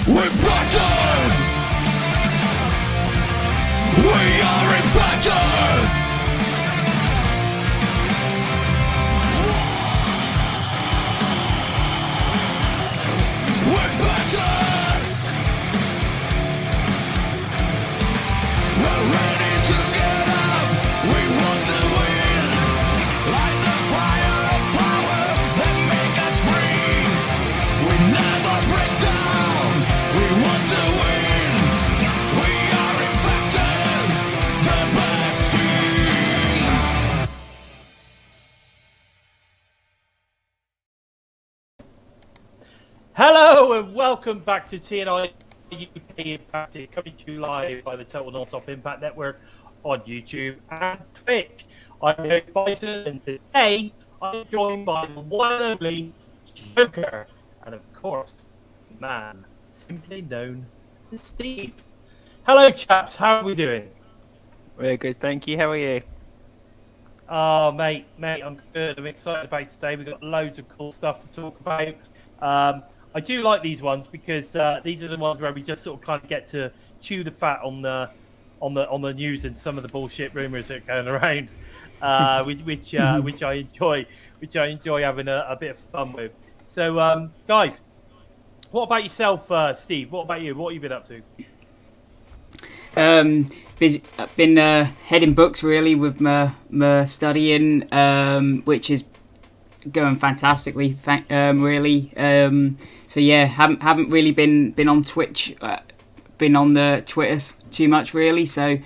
We're Bison! We are impacted! We're Bison! We're ready to get up! We want to win! Light the fire of power and make us free! We never break down! We want to win! We are impacted! The best team! Hello and welcome back to TNI-UK Impacted, coming to you live by the Total Nonstop Impact Network on YouTube and Twitch. I'm your host Bison, and today I'm joined by the one and only Joker, and of course, the man simply known as Steve. Hello chaps, how are we doing? We're good, thank you. How are you? Oh mate, I'm good. I'm excited about today. We've got loads of cool stuff to talk about. I do like these ones because these are the ones where we just sort of kind of get to chew the fat on the news and some of the bullshit rumours that are going around, which I enjoy having a bit of fun with. So guys, what about yourself, Steve? What about you? What have you been up to? Busy. I've been heading books really with my studying, which is going fantastically. Really. So yeah, haven't really been on Twitch, been on the Twitters too much really. So,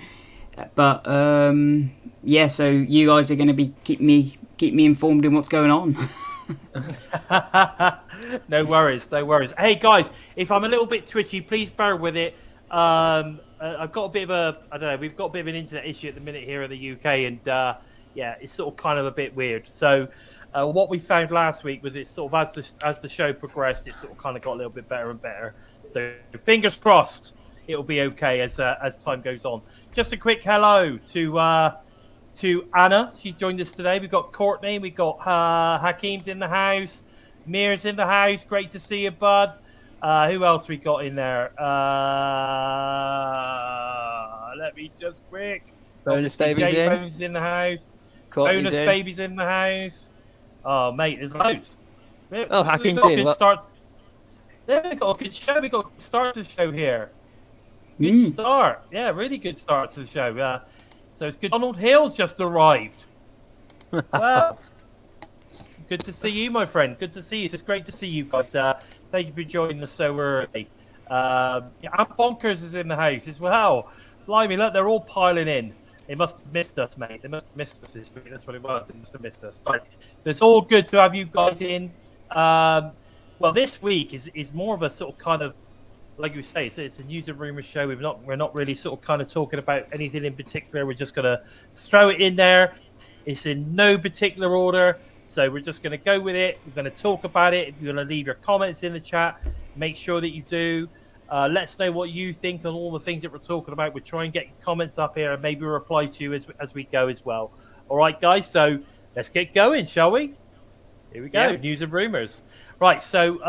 but yeah. So you guys are going to be keep me informed in what's going on. No worries. Hey guys, if I'm a little bit twitchy, please bear with it. I've got a bit of we've got a bit of an internet issue at the minute here in the UK, and yeah, it's sort of kind of a bit weird. So what we found last week was it sort of as the show progressed, it sort of kind of got a little bit better and better. So fingers crossed, it'll be okay as time goes on. Just a quick hello to Anna. She's joined us today. We've got Courtney, we've got Hakeem's in the house, Mir's in the house. Great to see you, bud. Who else we got in there? Let me just quick. Bonus Baby's in. Bones in the house. Courtney's Bonus in. Baby's in the house. Oh, mate, there's loads. Oh, Hakeem's got a in. good start. Yeah, we got a good show. We got a start to the show here. Good start. Yeah, really good start to the show. So it's good. Donald Hill's just arrived. Well, good to see you, my friend. Good to see you. It's great to see you guys. Thank you for joining us so early. Yeah, and Bonkers is in the house as well. Blimey, look, they're all piling in. They must have missed us, mate. They must have missed us this week. That's what it was. They must have missed us. But, so it's all good to have you guys in. Well, this week is more of a sort of kind of, like you say, it's a news and rumours show. We're not really sort of kind of talking about anything in particular. We're just going to throw it in there. It's in no particular order. So we're just going to go with it. We're going to talk about it. If you're going to leave your comments in the chat, make sure that you do. Let us know what you think on all the things that we're talking about. We'll try and get your comments up here and maybe reply to you as we go as well. All right, guys. So let's get going, shall we? Here we go. Yeah. News and rumours. Right. So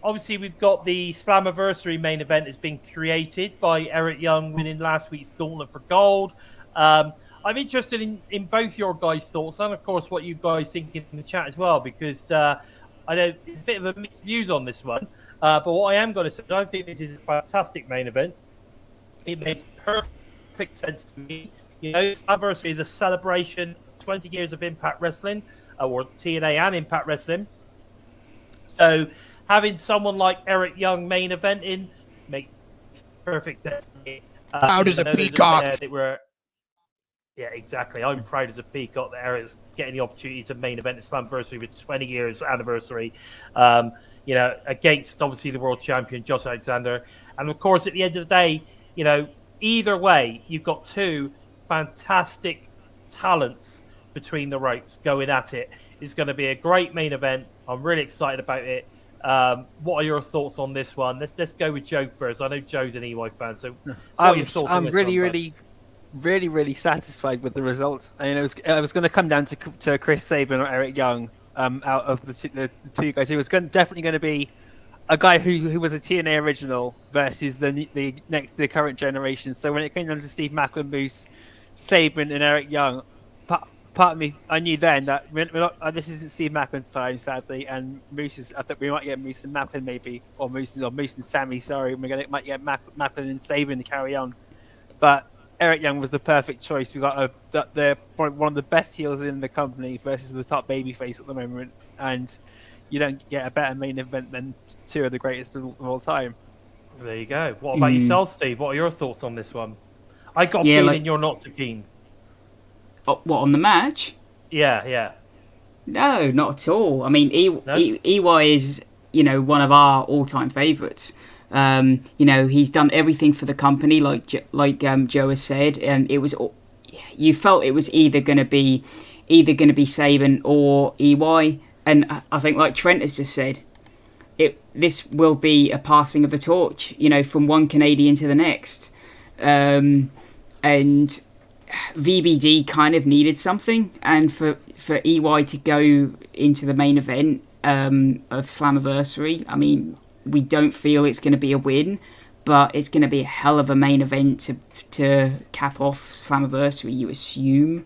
obviously we've got the Slammiversary main event has been created by Eric Young winning last week's Gauntlet for Gold. I'm interested in both your guys' thoughts and, of course, what you guys think in the chat as well, because I know it's a bit of a mixed views on this one. But what I am going to say, I think this is a fantastic main event. It makes perfect sense to me. You know, Slammiversary is a celebration of 20 years of Impact Wrestling, or TNA and Impact Wrestling. So having someone like Eric Young main eventing makes perfect sense to me. Proud as a peacock. Yeah, exactly. I'm proud as a peacock that Eric's getting the opportunity to main event at Slammiversary with 20 years anniversary. You know, against obviously the world champion Josh Alexander, and of course at the end of the day, you know, either way, you've got two fantastic talents between the ropes going at it. It's going to be a great main event. I'm really excited about it. What are your thoughts on this one? Let's go with Joe first. I know Joe's an EY fan, so what are your thoughts on this one? Really satisfied with the results. I mean, it was going to come down to Chris Sabin or Eric Young out of the two guys. It was definitely going to be a guy who was a TNA original versus the current generation. So when it came down to Steve Macklin, Moose, Sabin, and Eric Young, part of me, I knew then that we're not, this isn't Steve Macklin's time, sadly, and Moose is. I think we might get Moose and Macklin maybe, or Moose and Sami. Sorry, might get Macklin and Sabin to carry on, but Eric Young was the perfect choice. We got one of the best heels in the company versus the top babyface at the moment, and you don't get a better main event than two of the greatest of all time. There you go. What about yourself, Steve? What are your thoughts on this one? I got a feeling you're not so keen. What, on the match? Yeah. No, not at all. I mean, EY is, one of our all-time favourites. He's done everything for the company, like Joe has said, and you felt it was either going to be Sabin or EY, and I think, like Trent has just said, this will be a passing of the torch, from one Canadian to the next, and VBD kind of needed something, and for EY to go into the main event of Slammiversary, I mean, we don't feel it's going to be a win, but it's going to be a hell of a main event to cap off Slammiversary, you assume.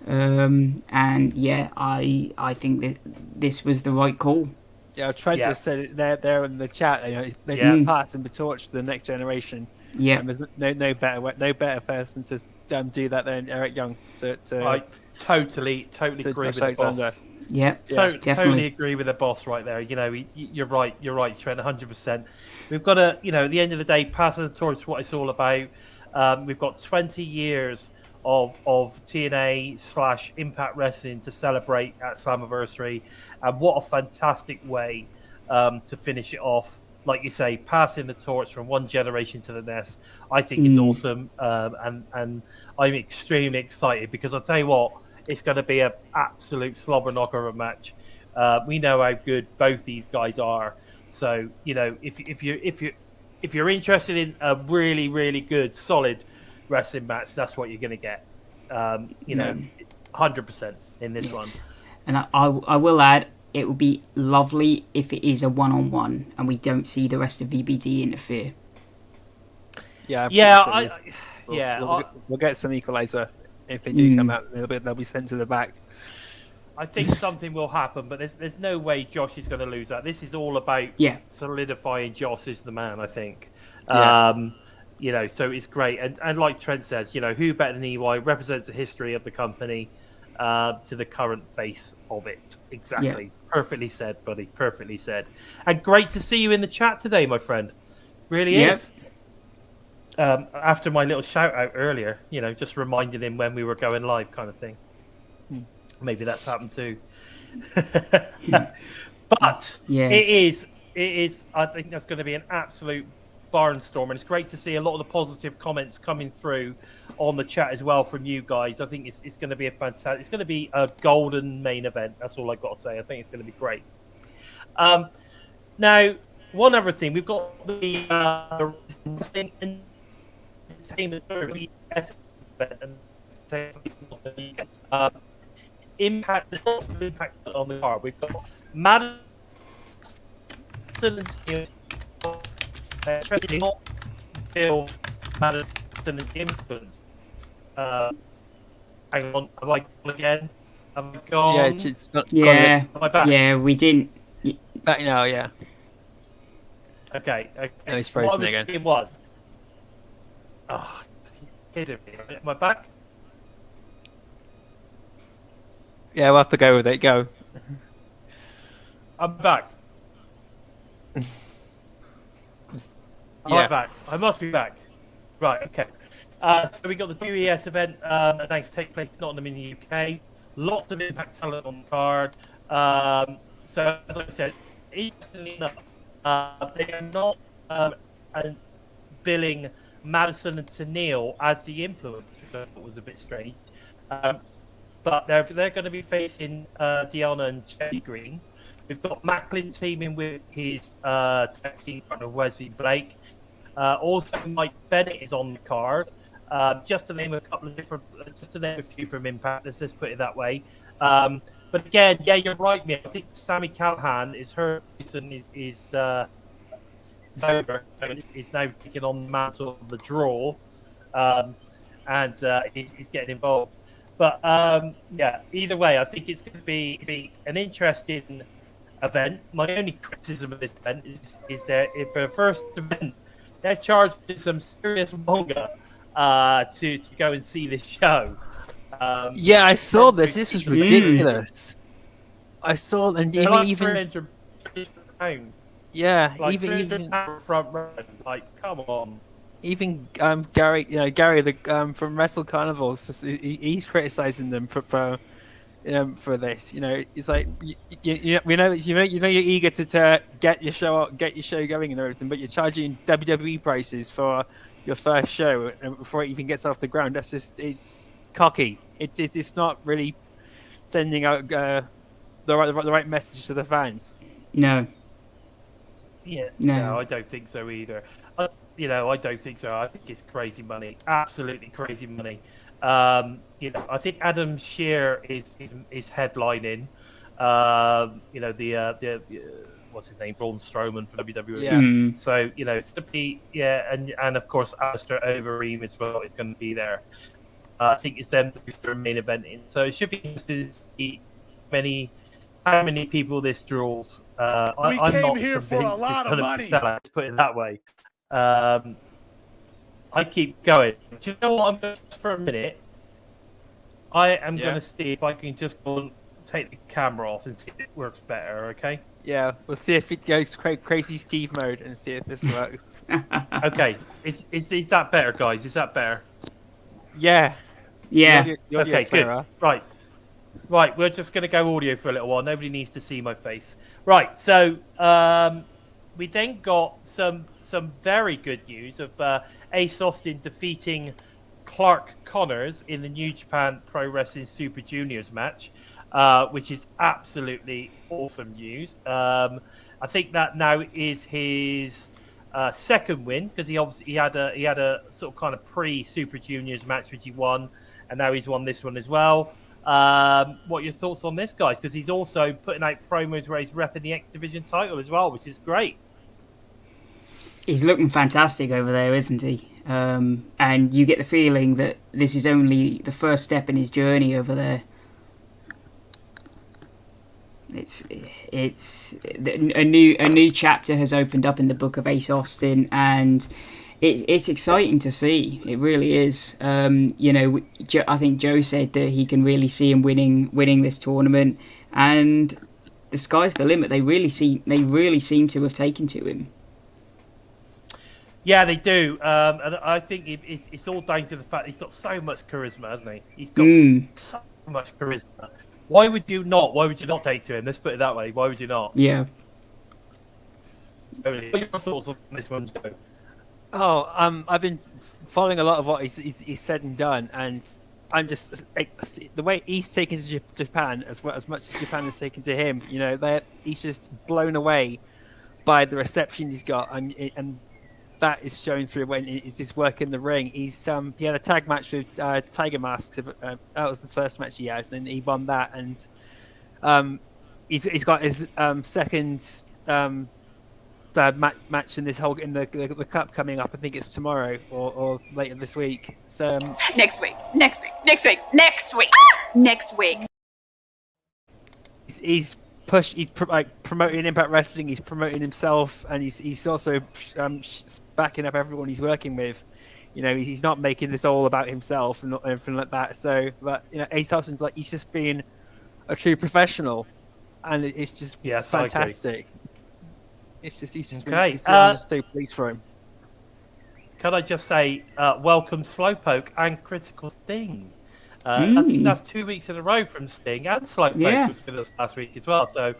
And yeah, I think that this was the right call. Yeah, I tried to say it there in the chat. They're passing the torch to the next generation. Yeah, and there's no better person to do that than Eric Young. I totally agree with the boss. Yeah, totally agree with the boss right there. You're right, Trent, 100%. We've got to, at the end of the day, pass the torch to what it's all about. We've got 20 years of TNA/Impact Wrestling to celebrate at Slammiversary, and what a fantastic way to finish it off. Like you say, passing the torch from one generation to the next, I think is awesome, and I'm extremely excited because I'll tell you what, it's going to be an absolute slobber knocker of a match. We know how good both these guys are, so if you're interested in a really, really good, solid wrestling match, that's what you're going to get. 100% in this one. And I will add, it would be lovely if it is a one-on-one and we don't see the rest of VBD interfere. Yeah, we'll get some equalizer if they do come out a little bit. They'll be sent to the back. I think something will happen, but there's no way Josh is going to lose that. This is all about solidifying Josh as the man, I think. So it's great. And like Trent says, who better than EY represents the history of the company to the current face of it. Exactly. Yeah. Perfectly said, buddy. Perfectly said. And great to see you in the chat today, my friend. Really is. After my little shout out earlier, just reminding him when we were going live kind of thing. Maybe that's happened too. But it is. I think that's going to be an absolute barnstorm, and it's great to see a lot of the positive comments coming through on the chat as well from you guys. I think it's going to be it's going to be a golden main event. That's all I've got to say. I think it's going to be great. Now, one other thing, we've got the impact on the card. We've got Madison and not Bill Madison and influence. Hang on, have I gone again? Have I gone? Yeah, it's not. Yeah, am I back? Yeah, we didn't. Back now, yeah. Okay. No, he's frozen again. It was. Oh, kidding me. Am I back? Yeah, we'll have to go with it. Go. I'm back. I'm back. I must be back. Right, okay. So we got the WES event thanks to take place in Nottingham in the UK. Lots of Impact talent on the card. So as I said, interestingly enough, they are not billing Madison and Tenille as the influence, which I thought was a bit strange. But they're going to be facing Deanna and Jenny Green. We've got Macklin teaming with his tag team partner Wesley Blake. Also, Mike Bennett is on the card. Just to name a few from Impact. Let's just put it that way. But again, yeah, you're right, mate. I think Sami Callihan is her. Is is over. So he's now taking on the mantle of the draw, and he's getting involved. But yeah, either way, I think it's going to be an interesting event. My only criticism of this event is that if for the first event they're charging some serious manga to go and see this show. Yeah, I saw this. This is ridiculous. I saw, and even £300 yeah, like even £300 front row. Like, come on. even Gary, Gary the from Wrestle Carnivals, he's criticizing them for this. It's like we know you're eager to get your show going and everything, but you're charging WWE prices for your first show before it even gets off the ground. It's cocky. It's not really sending out the right message to the fans. No. Yeah, No. no, I don't think so either. I don't think so. I think it's crazy money, absolutely crazy money. I think Adam Shear is headlining. The what's his name, Braun Strowman for WWE. Yeah. So it's gonna be and of course Alistair Overeem as well is going to be there. I think it's them who's the main eventing. So it should be interesting to see how many people this draws. I'm not here for a convinced lot it's of gonna money. be sellout, let's put it that way. I keep going. Do you know what? I'm going to for a minute. I am going to see if I can just go and take the camera off and see if it works better. Okay. Yeah, we'll see if it goes crazy Steve mode and see if this works. Okay. Is that better, guys? Is that better? Yeah. Yeah. The audio's Okay. Good. clearer. Right. We're just going to go audio for a little while. Nobody needs to see my face. Right. So we then got some very good news of Ace Austin defeating Clark Connors in the New Japan Pro Wrestling Super Juniors match, which is absolutely awesome news. I think that now is his second win, because he had a sort of kind of pre-Super Juniors match which he won, and now he's won this one as well. What are your thoughts on this, guys? Because he's also putting out promos where he's repping the X Division title as well, which is great. He's looking fantastic over there, isn't he? And you get the feeling that this is only the first step in his journey over there. It's a new chapter has opened up in the book of Ace Austin, and it's exciting to see. It really is. I think Joe said that he can really see him winning this tournament, and the sky's the limit. They really seem to have taken to him. Yeah, they do. And I think it's all down to the fact he's got so much charisma, hasn't he? He's got so much charisma. Why would you not take to him? Let's put it that way. Why would you not? Yeah. What are your thoughts on this one, Joe? Oh, I've been following a lot of what he's said and done, and I'm just the way he's taken to Japan as much as Japan has taken to him. He's just blown away by the reception he's got, and that is showing through when he's his work in the ring. He had a tag match with Tiger Mask. That was the first match he had, and he won that. And he's got his second match in this in the cup coming up. I think it's tomorrow or later this week. So next week. He's promoting Impact Wrestling. He's promoting himself, and he's also backing up everyone he's working with. He's not making this all about himself and everything like that. So, but Ace Austin's he's just being a true professional, and it's just fantastic. He's just okay. I'm just so pleased for him. Can I just say, welcome Slowpoke and Critical Sting. I think that's 2 weeks in a row from Sting, and Slowpoke was with us last week as well. So,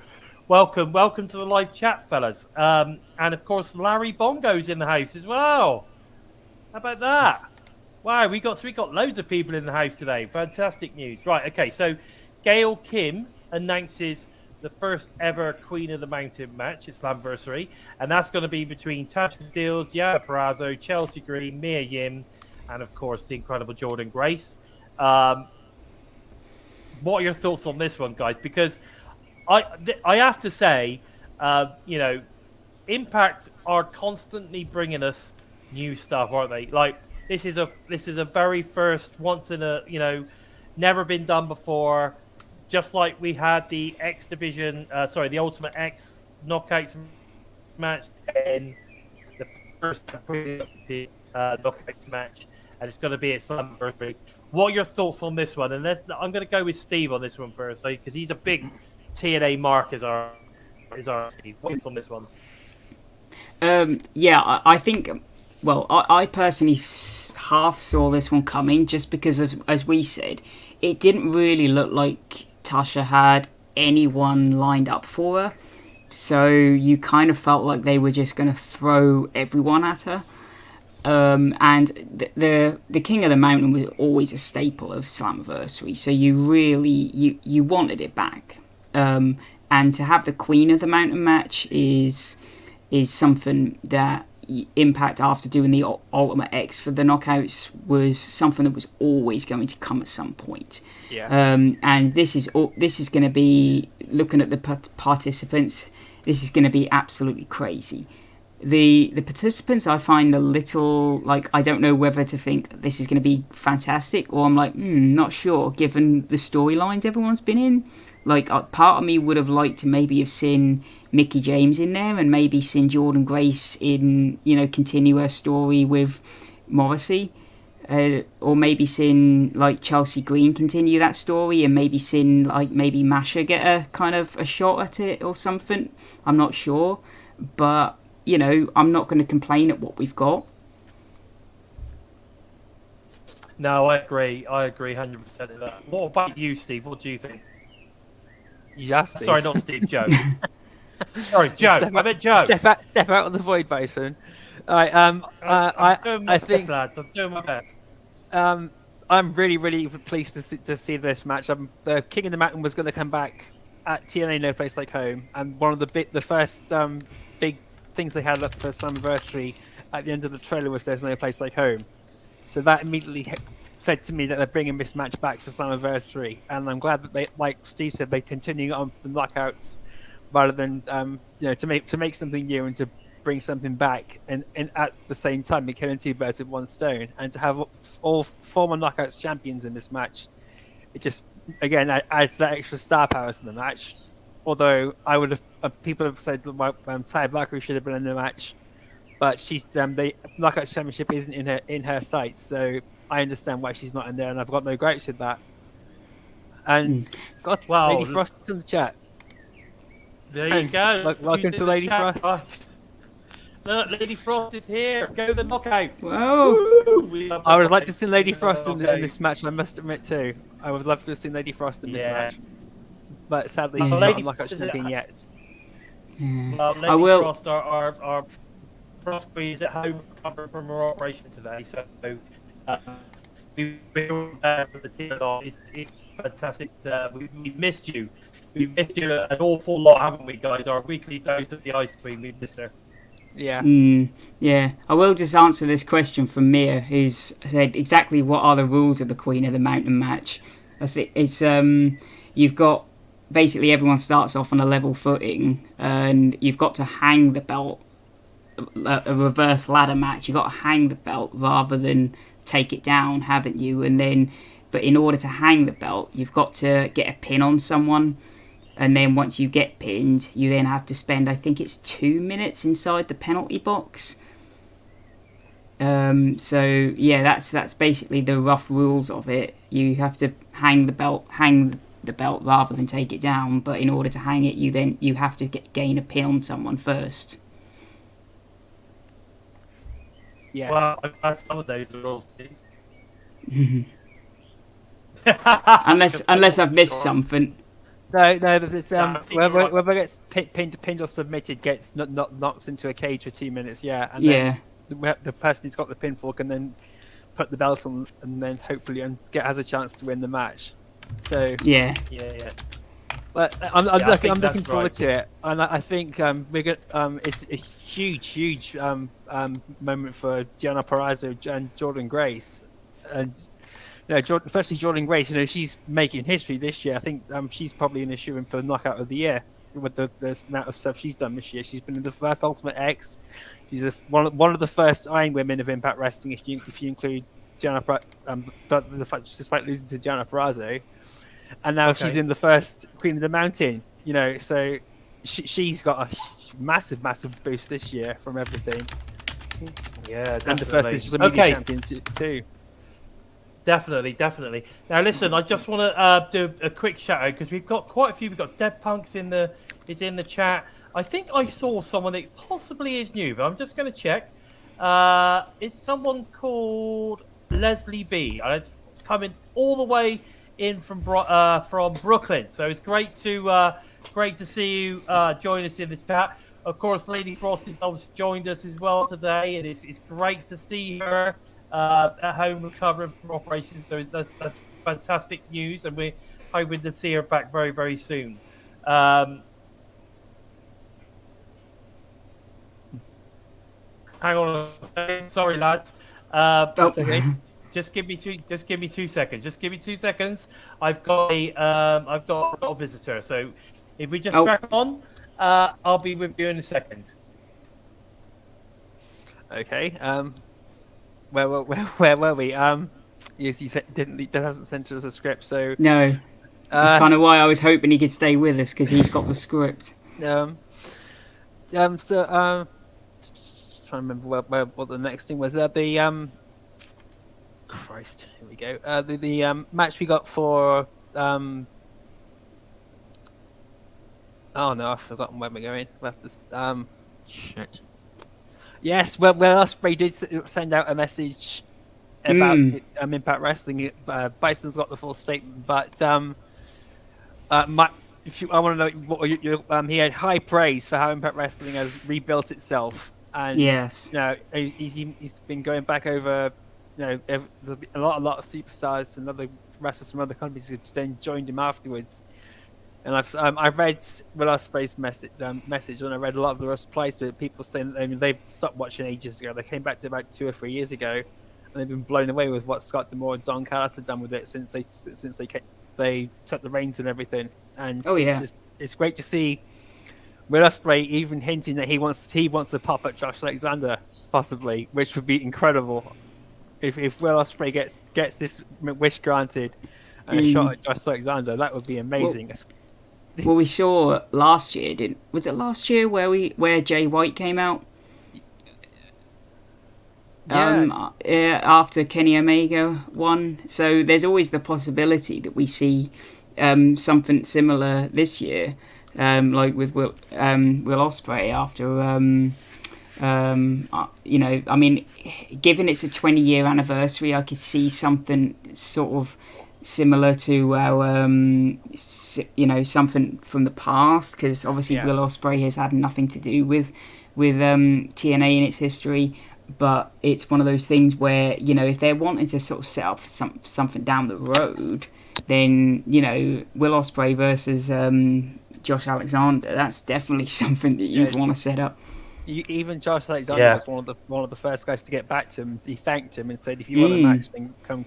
welcome to the live chat, fellas. And of course, Larry Bongo's in the house as well. How about that? Wow, we got loads of people in the house today. Fantastic news. Right, okay. So, Gail Kim announces the first ever Queen of the Mountain match at Slammiversary, and that's going to be between Tasha Steele, Yara Perazo, Chelsea Green, Mia Yim, and of course the incredible Jordan Grace. What are your thoughts on this one, guys? Because I have to say, Impact are constantly bringing us new stuff, aren't they? Like this is a very first, once in a never been done before. Just like we had the X Division, the Ultimate X Knockouts match in the first Knockouts match, and it's going to be at Slammiversary. What are your thoughts on this one? And I'm going to go with Steve on this one first, because he's a big TNA mark as our Steve. What's on this one? I think. Well, I personally half saw this one coming, just because of, as we said, it didn't really look like Tasha had anyone lined up for her. So you kind of felt like they were just going to throw everyone at her. And the King of the Mountain was always a staple of Slammiversary, so you really you wanted it back. And to have the Queen of the Mountain match is something that Impact, after doing the Ultimate X for the Knockouts, was something that was always going to come at some point. Yeah. And this is going to be, looking at the participants, this is going to be absolutely crazy. The participants, I find a little, like, I don't know whether to think this is going to be fantastic, or I'm like, not sure, given the storylines everyone's been in. Like, part of me would have liked to maybe have seen Mickie James in there, and maybe seen Jordynne Grace in, continue her story with Morrissey. Or maybe seen, like, Chelsea Green continue that story, and maybe seen, like, maybe Masha get a kind of a shot at it or something. I'm not sure. But, I'm not going to complain at what we've got. No, I agree 100% of that. What about you, Steve? What do you think? Yeah, Steve. Sorry, not Steve, Joe. Sorry, Joe. I meant Joe. Step out of the void, Bison. I think, lads, I'm doing my best. I'm really, really pleased to see this match. The King of the Mountain was going to come back at TNA No Place Like Home, and one of the first big things they had up for Slammiversary at the end of the trailer was "There's No Place Like Home," so that immediately said to me that they're bringing this match back for Slammiversary, and I'm glad that they, like Steve said, they continue on for the knockouts rather than to make something new and to bring something back, and at the same time, you're killing two birds with one stone, and to have all former knockouts champions in this match, it just again adds that extra star power to the match. Although I would have people have said Taya Valkyrie should have been in the match, but she's the knockouts championship isn't in her sights, so I understand why she's not in there, and I've got no gripes with that. And Lady Frost is in the chat. There you go. Welcome to Lady Frost. Look, Lady Frost is here. Go the knockout. Whoa! I would have liked to see Lady Frost in this match, I must admit too. I would love to have seen Lady Frost in this match. But sadly, she's not a knockout champion yet. Well, Lady Frost, our Frost Queen, is at home recovering from her operation today, so we were there for the TNI. It's fantastic. We missed you. We've missed you an awful lot, haven't we, guys? Our weekly dose of the Ice Queen, we missed her. Yeah. Yeah. I will just answer this question from Mia, who's said exactly what are the rules of the Queen of the Mountain match. I think it's you've got basically everyone starts off on a level footing, and you've got to hang the belt. A reverse ladder match. You've got to hang the belt rather than take it down, haven't you? And then, but in order to hang the belt, you've got to get a pin on someone. And then once you get pinned, you then have to spend, I think it's 2 minutes inside the penalty box. So yeah, that's basically the rough rules of it. You have to hang the belt rather than take it down. But in order to hang it, you have to gain a pin on someone first. Yes. Well, I've had some of those rules too. unless I've missed something. No, it's whoever gets pinned or submitted gets knocked into a cage for 2 minutes. Yeah, and then the person who's got the pinfall can then put the belt on, and then hopefully has a chance to win the match. So yeah. But I'm looking forward to it, and I think it's a huge moment for Diana Perazzo and Jordynne Grace, and especially Jordynne Grace. She's making history this year. I think she's probably an issue for the knockout of the year. with the amount of stuff she's done this year. She's been in the first Ultimate X. She's one of the first Iron Women of Impact Wrestling, if you include Gianna, but despite losing to Gianna Purrazzo, and now she's in the first Queen of the Mountain. You know, so she's got a massive boost this year from everything. Yeah, definitely. And the first is a media champion too. Definitely. Now listen, I just want to do a quick shout out because we've got quite a few. We've got Dead Punks in the chat. I think I saw someone that possibly is new, but I'm just going to check. It's someone called Leslie V. It's coming all the way in from Brooklyn. So it's great to see you join us in the chat. Of course, Lady Frost has obviously joined us as well today, and it's great to see her at home recovering from operation. So that's fantastic news, and we're hoping to see her back very, very soon. Hang on a second. Sorry, lads. That's okay. Just give me 2 seconds. Just give me 2 seconds. I've got a visitor. So if we just crack on, I'll be with you in a second. Okay. Where were we? Yes, you said that hasn't sent us a script, so no. That's kind of why I was hoping he could stay with us because he's got the script. Trying to remember what the next thing was. Christ, here we go. The match we got for oh no, I've forgotten where we're going. We'll have to shit. Yes, well, Ospreay did send out a message about Impact Wrestling. Bison's got the full statement, but I want to know what he had high praise for how Impact Wrestling has rebuilt itself, and yes, you know, he's been going back over, you know, a lot of superstars and other wrestlers from other companies who then joined him afterwards. And I've read Will Ospreay's message, and I read a lot of the replies to it. People saying that they've stopped watching ages ago. They came back to about 2 or 3 years ago, and they've been blown away with what Scott D'Amore and Don Callis have done with it since they took the reins and everything. And it's great to see Will Ospreay even hinting that he wants to pop at Josh Alexander, possibly, which would be incredible. If Will Ospreay gets this wish granted and a shot at Josh Alexander, that would be amazing. Well, we saw last year, was it last year where Jay White came out? Yeah. After Kenny Omega won. So there's always the possibility that we see something similar this year, like with Will Ospreay after. You know, I mean, given it's a 20-year anniversary, I could see something sort of similar to our, you know, something from the past, because obviously Will Ospreay has had nothing to do with TNA in its history, but it's one of those things where, you know, if they're wanting to sort of set up something down the road, then, you know, Will Ospreay versus Josh Alexander, that's definitely something that you'd want to set up. Even Josh Alexander was one of the first guys to get back to him. He thanked him and said, "If you want a match, then come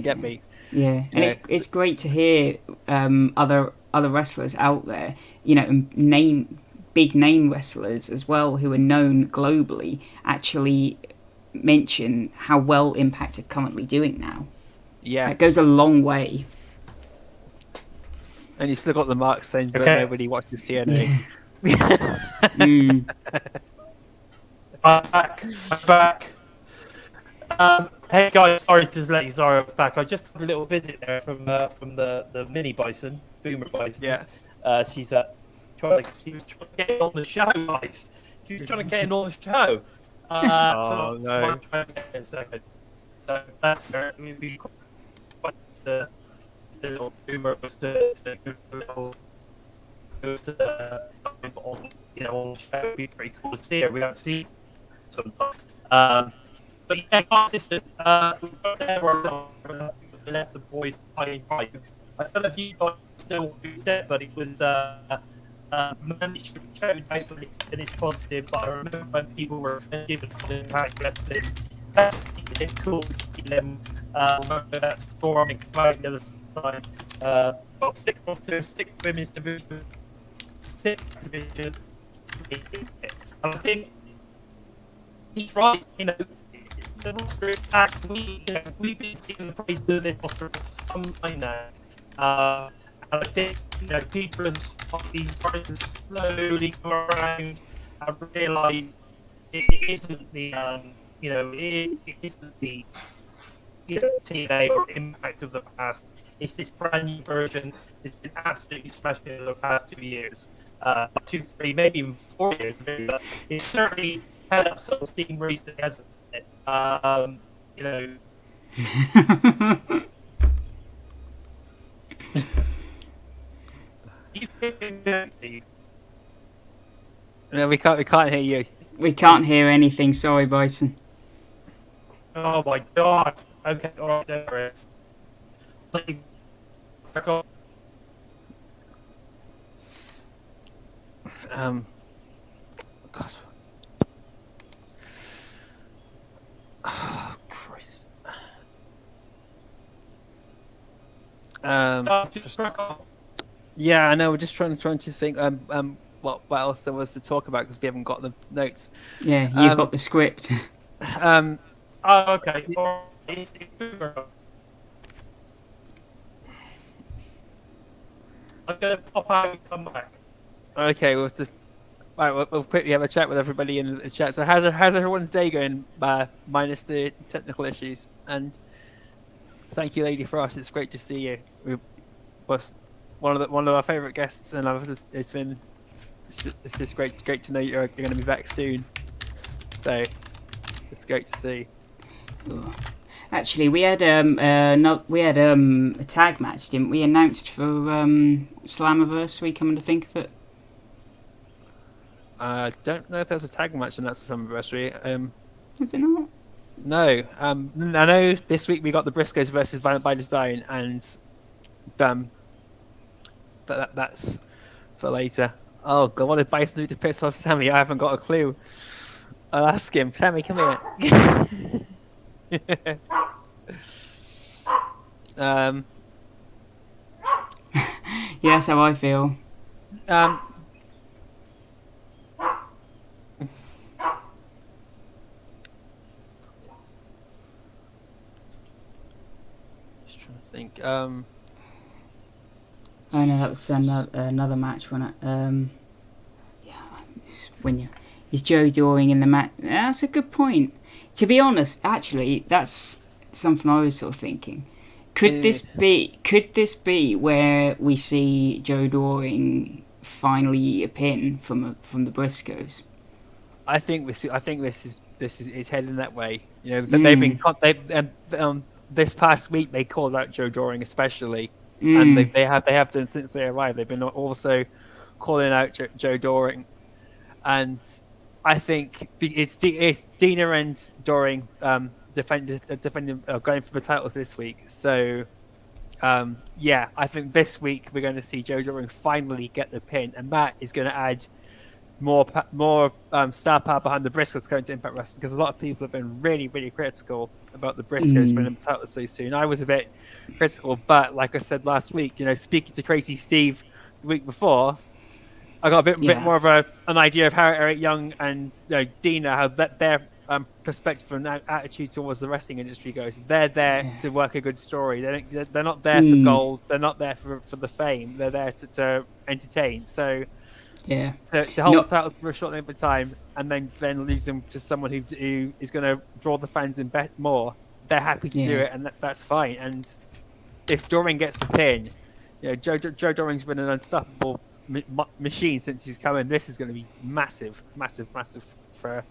get me." Yeah, and it's great to hear other wrestlers out there, you know, and big name wrestlers as well who are known globally actually mention how well Impact are currently doing now. Yeah, it goes a long way. And you still got the mark saying, "But nobody watches TNA." I'm back. Hey guys, sorry to let you. Sorry, I was back. I just had a little visit there from the mini Bison, Boomer Bison. Yeah. She's she was trying to get in on the show, guys. She was trying to get in on the show. Oh no. So that's fair. We'd be quite the little Boomer was to you know, on the show. It'd be pretty cool to see her. We haven't seen sometimes. But yeah, listen, we left the boys playing right. I don't know if you guys still do step, but it was managed to show and it's positive. But I remember when people were given on Impact Wrestling, that's cool to see them. Remember that storm and the other side. Stick women's division. sixth division. And I think he's right. The roster is taxed. We've been seeing the praise of this roster for some time now. And I think people are starting to slowly come around and realise it isn't the it isn't the TNA or Impact of the past. It's this brand new version. It's been absolutely smashing in the past 2 years, 2, 3, maybe even 4 years. Maybe, but it's certainly had up some steam recently, hasn't it? No, we can't hear you. We can't hear anything. Sorry, Bison. Oh my god. Okay, alright, there it is. Back on. God. Oh, Christ. Just back on. Yeah, I know. We're just trying to think. What else there was to talk about because we haven't got the notes. Yeah, you've got the script. Oh, okay. Alright. I'm gonna pop out and come back. Okay, we'll quickly have a chat with everybody in the chat. So how's everyone's day going? Minus the technical issues. And thank you, Lady Frost. It's great to see you. We was one of our favourite guests, and it's just great to know you're going to be back soon. So it's great to see. Actually, we had a tag match, didn't we? Announced for Slammiversary. Coming to think of it, I don't know if there's a tag match announced for Slammiversary. I don't know. No. I know this week we got the Briscoes versus Violent by Design, and but that's for later. Oh god, what did Bison do to piss off Sami? I haven't got a clue. I'll ask him. Sami, come here. Yeah, that's how I feel. Just trying to think. I know that was another match when is Joe Doring in the match? That's a good point. To be honest, actually, that's something I was sort of thinking. Could this be where we see Joe Doring finally eat a pin from the Briscoes? I think this is heading that way. They've been this past week they called out Joe Doring especially, and they have done since they arrived. They've been also calling out Joe Doring, and I think it's Dina and Doring defending going for the titles this week. So yeah, I think this week we're going to see Joe Doring finally get the pin, and that is going to add more star power behind the Briscoes going to Impact Wrestling, because a lot of people have been really, really critical about the Briscoes winning the title so soon. I was a bit critical, but like I said last week, speaking to Crazy Steve the week before, I got a bit more of an idea of how Eric Young and Dina, how their perspective and attitude towards the wrestling industry goes. They're there to work a good story. They're not there for gold. They're not there for the fame. They're there to entertain. So yeah, to hold the titles for a short length of time and then lose them to someone who is going to draw the fans in more. They're happy to do it, and that's fine. And if Doring gets the pin, Joe Doring's been an unstoppable machine since he's come in. This is going to be massive for.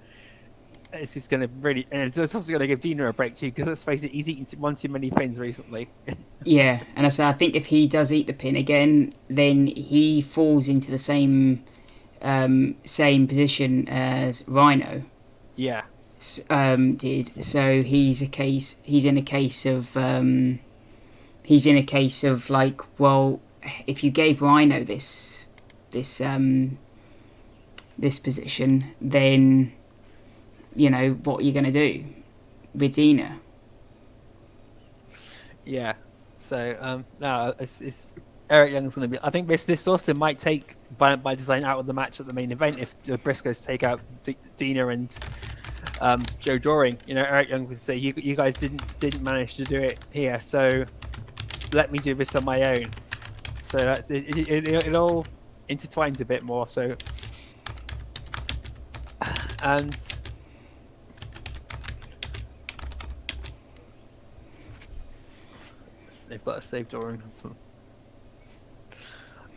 This is going to really, and it's also going to give Dina a break too, because let's face it, he's eaten one too many pins recently. Yeah, and I think if he does eat the pin again, then he falls into the same position as Rhino. Yeah. Did so he's in a case of like, well, if you gave Rhino this position, then what are you going to do with Dina? Yeah. So no, it's Eric Young's going to be. I think this also might take Violent by Design out of the match at the main event if the Briscoes take out Dina and Joe Doring. You know, Eric Young would say, "You guys didn't manage to do it here, so let me do this on my own." So that's it all intertwines a bit more. So and. They've got to save Doring.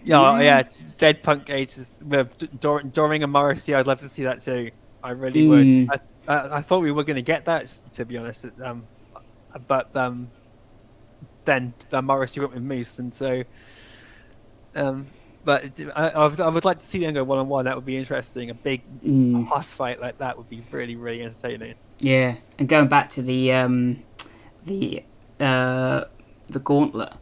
Yeah, Dead Punk Ages with Doring and Morrissey. I'd love to see that too. I really would. I thought we were going to get that, to be honest. But then Morrissey went with Moose, and so. But I would like to see them go 1-on-1. That would be interesting. A big boss fight like that would be really, really entertaining. Yeah, and going back to the gauntlet.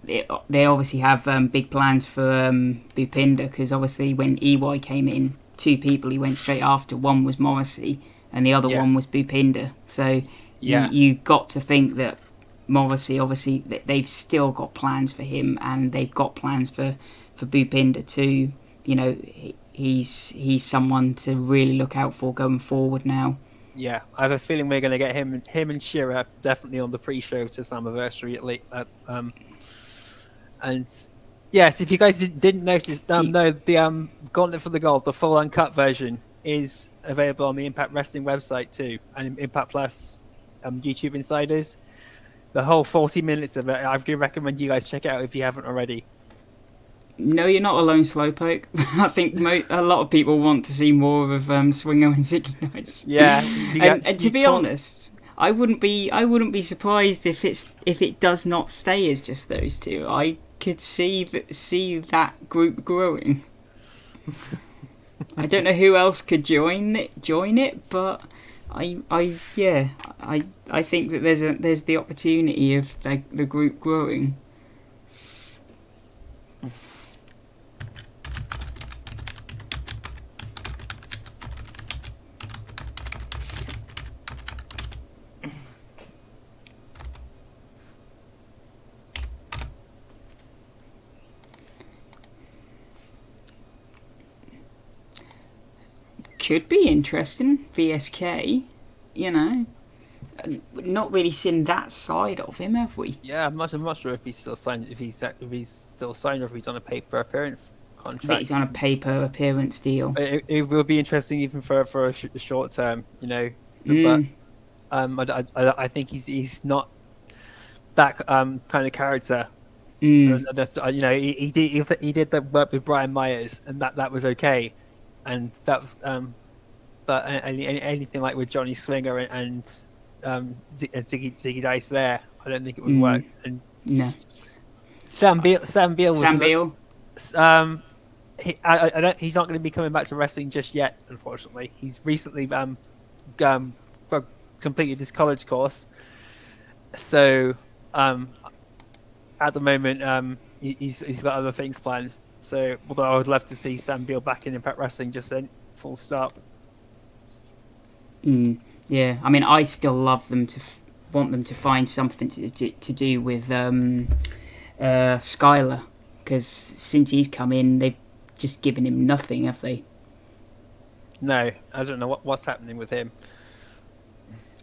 They obviously have big plans for Bhupinder, because obviously when EY came in, 2 people he went straight after. One was Morrissey and the other one was Bhupinder. So you got to think that Morrissey, obviously they've still got plans for him, and they've got plans for Bhupinder too. You know, he's someone to really look out for going forward now. Yeah, I have a feeling we're going to get him and Shira definitely on the pre-show to Slammiversary at least. And yes, if you guys didn't notice, no, the Gauntlet for the Gold, the full uncut version, is available on the Impact Wrestling website too, and Impact Plus YouTube Insiders. The whole 40 minutes of it, I do recommend you guys check it out if you haven't already. No, you're not alone, Slowpoke. I think a lot of people want to see more of Swingo and Ziggy Nice. Yeah, and to be honest, I wouldn't be surprised if it does not stay as just those two. I could see that group growing. I don't know who else could join it, but I think that there's the opportunity of the group growing. Could be interesting, VSK, you know. Not really seen that side of him, have we? Yeah, I'm not sure if he's still signed, if he's still signed, or if he's on a paper appearance contract. I think he's on a paper appearance deal. It will be interesting even for a short term, you know. But I think he's not that kind of character. You know, he did the work with Brian Myers, and that was okay. And that was, but anything like with Johnny Swinger and Ziggy Dice there, I don't think it would work. And no, Sam Beale was Sam Beale. He's not going to be coming back to wrestling just yet, unfortunately. He's recently completed his college course, so at the moment he's got other things planned. So, although I would love to see Sam Beale back in Impact Wrestling, just then, full stop. Yeah, I mean, I still love them want them to find something to do with Skylar, because since he's come in, they've just given him nothing, have they? No, I don't know what's happening with him.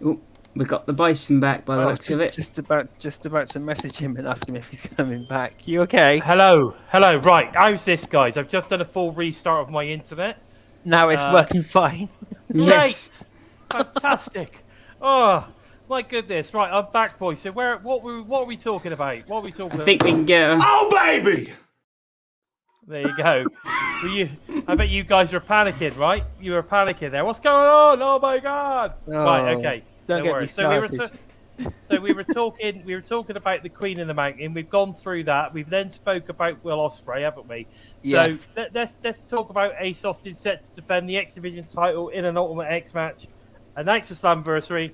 Oh, we got the Bison back by the looks of it. Just about to message him and ask him if he's coming back. You okay? Hello. Right, how's this, guys? I've just done a full restart of my internet. Now it's working fine. Yes. Fantastic. Oh, my goodness. Right, I'm back, boys. So what are we talking about? I think we can go. Oh, baby! There you go. I bet you guys were panicking, right? You were panicking there. What's going on? Oh my God! Oh, right, okay. Don't get me started. So we were talking about the Queen of the Mountain. We've gone through that. We've then spoke about Will Ospreay, haven't we? Yes. So let's talk about Ace Austin set to defend the X Division title in an Ultimate X match. And thanks for Slammiversary.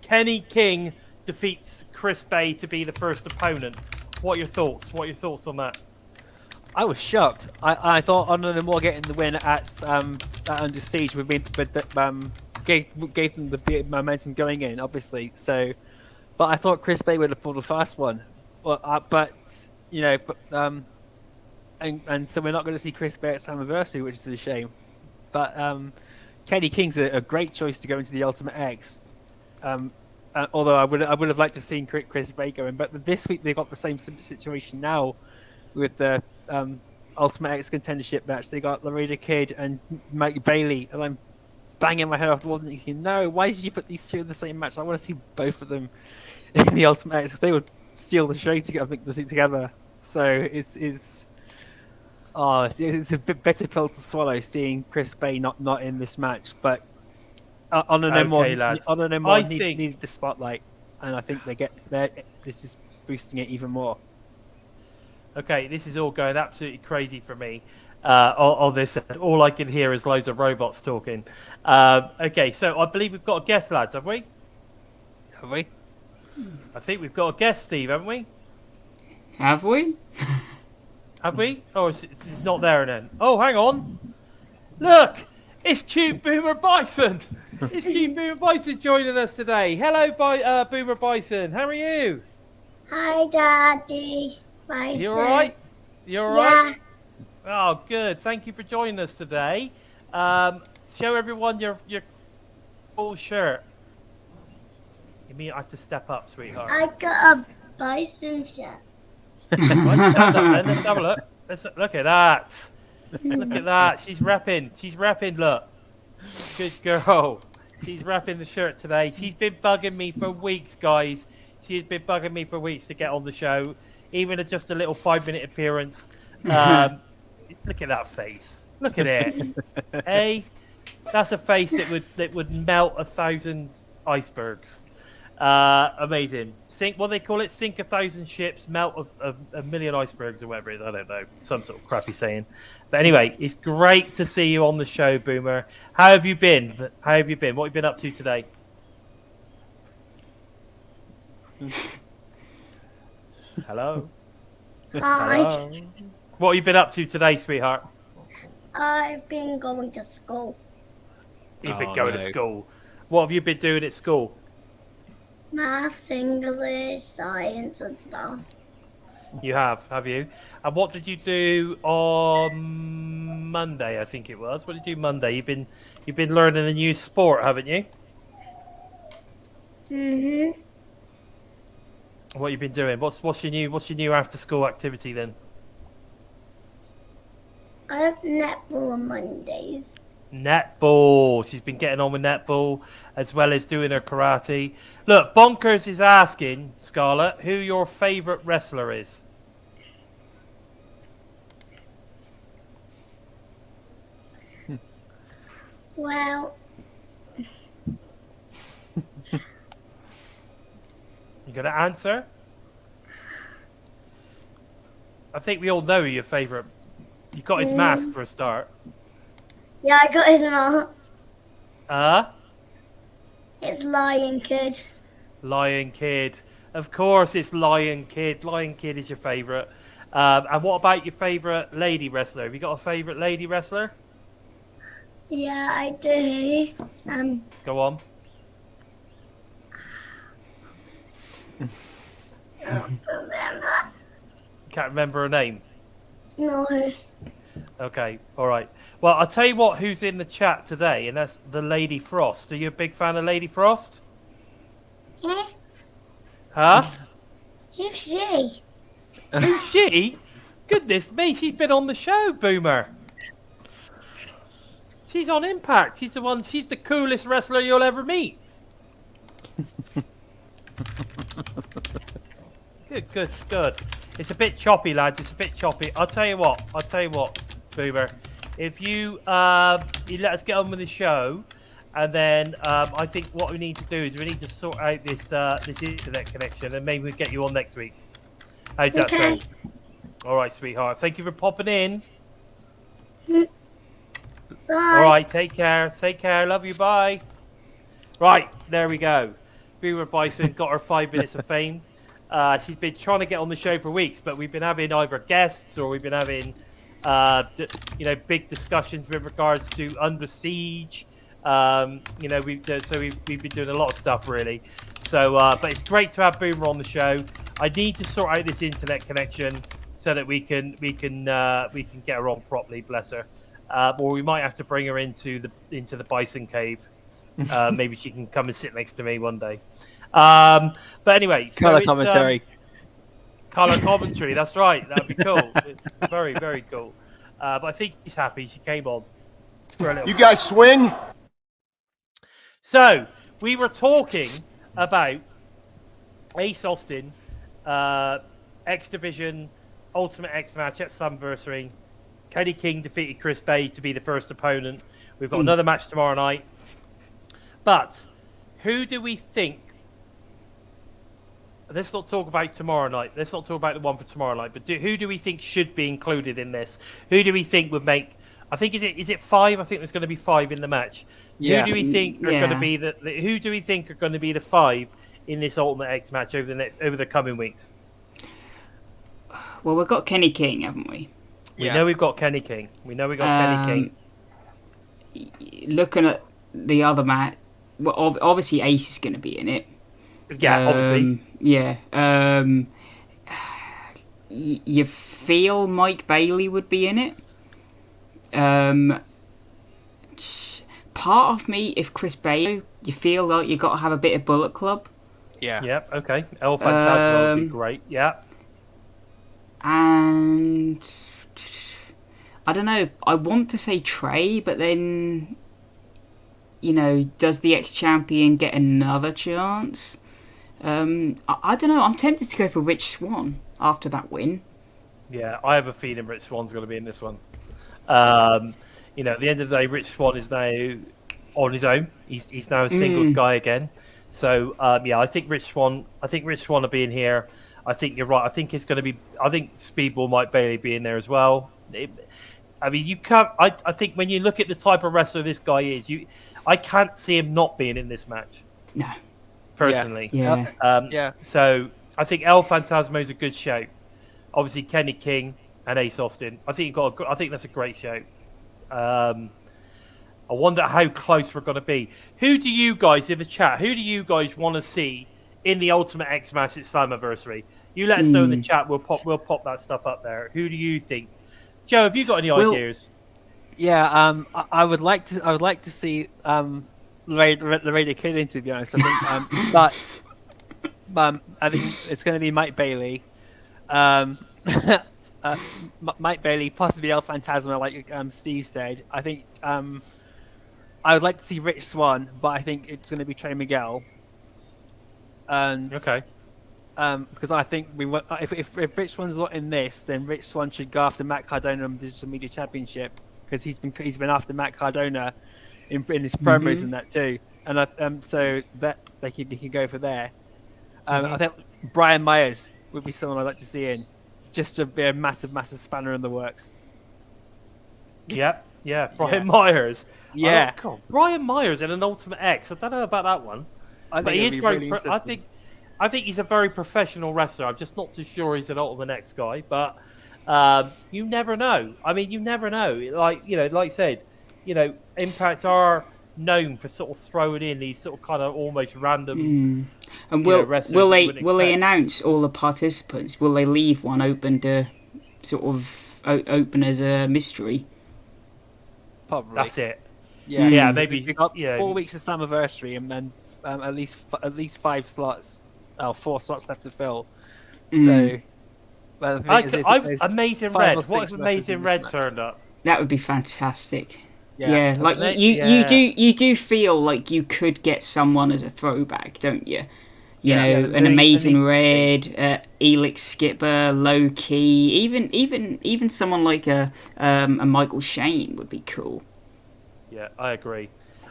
Kenny King defeats Chris Bay to be the first opponent. What are your thoughts? What are your thoughts on that? I was shocked. I thought Honor and Moore getting the win at Under Siege would be, gave them the momentum going in, obviously. So, but I thought Chris Bay would have pulled a fast one. Well, and so we're not going to see Chris Bay at Slammiversary, which is a shame. But Kenny King's a great choice to go into the Ultimate X. Although I would have liked to seen Chris Bay going, but this week they got the same situation now with the Ultimate X contendership match. They got Laredo Kid and Mike Bailey, and I'm banging my head off the wall thinking, no, why did you put these two in the same match? I want to see both of them in the Ultimate X because they would steal the show to get the two together. So it's a bit bitter pill to swallow seeing Chris Bay not in this match, but Honor No More needed the spotlight, and I think this is boosting it even more. Okay, this is all going absolutely crazy for me. On this, all I can hear is loads of robots talking. Okay, so I believe we've got a guest, lads, have we? Have we? I think we've got a guest, Steve, haven't we? Have we? Have we? Oh, it's not there then. Oh, hang on. Look, it's cute Boomer Bison. It's cute Boomer Bison joining us today. Hello, Boomer Bison. How are you? Hi, Daddy. Bison. You all right? You all right? Oh, good. Thank you for joining us today. Show everyone your full shirt. You mean I have to step up, sweetheart? I got a Bison shirt. Right, stand up then. Let's have a look. Look at that. Look at that. She's repping. She's repping. Look. Good girl. She's repping the shirt today. She's been bugging me for weeks, guys. She's been bugging me for weeks to get on the show. Even just a little 5-minute appearance. Look at that face. Look at it. Hey, that's a face that would melt 1,000 icebergs. Amazing. What they call it? Sink 1,000 ships, melt a million icebergs, or whatever it is. I don't know. Some sort of crappy saying. But anyway, it's great to see you on the show, Boomer. How have you been? What have you been up to today? Hello? Hi. Hello? What have you been up to today, sweetheart? I've been going to school. You've been going to school. What have you been doing at school? Maths, English, science, and stuff. You have you? And what did you do on Monday? I think it was. What did you do Monday? You've been learning a new sport, haven't you? Mhm. What you been doing? What's your new after school activity then? I have netball on Mondays. Netball. She's been getting on with netball as well as doing her karate. Look, Bonkers is asking, Scarlett, who your favourite wrestler is. Well, You gonna answer? I think we all know who your favourite. You got his mask for a start. yeah, I got his mask. It's Lion Kid. Lion Kid. Of course, it's Lion Kid. Lion Kid is your favourite. And what about your favourite lady wrestler? Have you got a favourite lady wrestler? Yeah, I do. Go on. Remember? Can't remember her name. No. Okay, all right. Well, I'll tell you what. Who's in the chat today, and that's the Lady Frost. Are you a big fan of Lady Frost? Eh? Huh? Who's she? Who's she? Goodness me, she's been on the show, Boomer. She's on Impact. She's the coolest wrestler you'll ever meet. Good. It's a bit choppy, lads. It's a bit choppy. I'll tell you what, Boomer. If you let us get on with the show, and then I think what we need to do is we need to sort out this internet connection, and maybe we'll get you on next week. How's that sound? All right, sweetheart. Thank you for popping in. Bye. All right, take care. Love you. Bye. Right, there we go. Boomer Bison got her 5 minutes of fame. She's been trying to get on the show for weeks, but we've been having either guests or we've been having, big discussions with regards to Under Siege, You know, we've been doing a lot of stuff really. So, but it's great to have Boomer on the show. I need to sort out this internet connection so that we can get her on properly. Bless her. Or we might have to bring her into the Bison cave. Maybe she can come and sit next to me one day. But anyway, Color commentary. Color commentary. That's right. That'd be cool. It's very, very cool. But I think she's happy. She came on for a little. You guys swing? So we were talking about Ace Austin, X Division Ultimate X match at Slammiversary. Kenny King defeated Chris Bay to be the first opponent. We've got another match tomorrow night. But who do we think? Let's not talk about tomorrow night. Let's not talk about the one for tomorrow night. But who do we think should be included in this? Who do we think would make? I think is it 5? I think there's going to be 5 in the match. Yeah. Who do we think are going to be Who do we think are going to be the 5 in this Ultimate X match over the coming weeks? Well, we've got Kenny King, haven't we? We know we've got Kenny King. Kenny King. Looking at the other match, well, obviously Ace is going to be in it. Yeah, obviously. Yeah. You feel Mike Bailey would be in it. Part of me, if Chris Bailey, you feel like you got to have a bit of Bullet Club. Yeah. Yep. Okay. El Fantasma would be great. Yeah. And I don't know. I want to say Trey, but then, you know, does the ex-champion get another chance? I don't know. I'm tempted to go for Rich Swann after that win. Yeah, I have a feeling Rich Swann's going to be in this one. You know, at the end of the day, Rich Swann is now on his own. He's now a singles guy again. So yeah, I think Rich Swann will be in here. I think you're right. I think it's going to be. I think Speedball Mike Bailey be in there as well. I mean, you can't. I think when you look at the type of wrestler this guy is, I can't see him not being in this match. No. Personally. Yeah. Yeah. So I think El Fantasma is a good show. Obviously, Kenny King and Ace Austin. I think that's a great show. I wonder how close we're going to be. Who do you guys in the chat? Who do you guys want to see in the Ultimate X match at Slammiversary? You let us know in the chat. We'll pop that stuff up there. Who do you think? Joe, have you got any ideas? Yeah. I would like to see Laredo Kid, to be honest. I think, but I think it's going to be Mike Bailey. Mike Bailey, possibly El Fantasma, like Steve said. I think I would like to see Rich Swann, but I think it's going to be Trey Miguel. And okay. Because I think if Rich Swann's not in this, then Rich Swann should go after Matt Cardona on the Digital Media Championship, because he's been after Matt Cardona in his promos and that too. And so that he can go for there. I think Brian Myers would be someone I'd like to see in, just to be a massive spanner in the works. Yep. Yeah, Brian Myers. Yeah. God, Brian Myers in an Ultimate X. I don't know about that one. But he is very. I think he's a very professional wrestler. I'm just not too sure he's an Ultimate X guy. But you never know. I mean, you never know. Like I said, Impact are known for sort of throwing in these sort of kind of almost random. And will they announce all the participants? Will they leave one open to sort of open as a mystery? Probably. That's it. Yeah. Maybe. We've got 4 weeks of Slammiversary, and then at least 5 slots, 4 slots left to fill. So, well, Amazing Red. What if Amazing Red turned up? That would be fantastic. Yeah, like you do feel like you could get someone as a throwback, don't you? You know, an Amazing Red, Elix Skipper, Low Key, even someone like a Michael Shane would be cool. Yeah, I agree.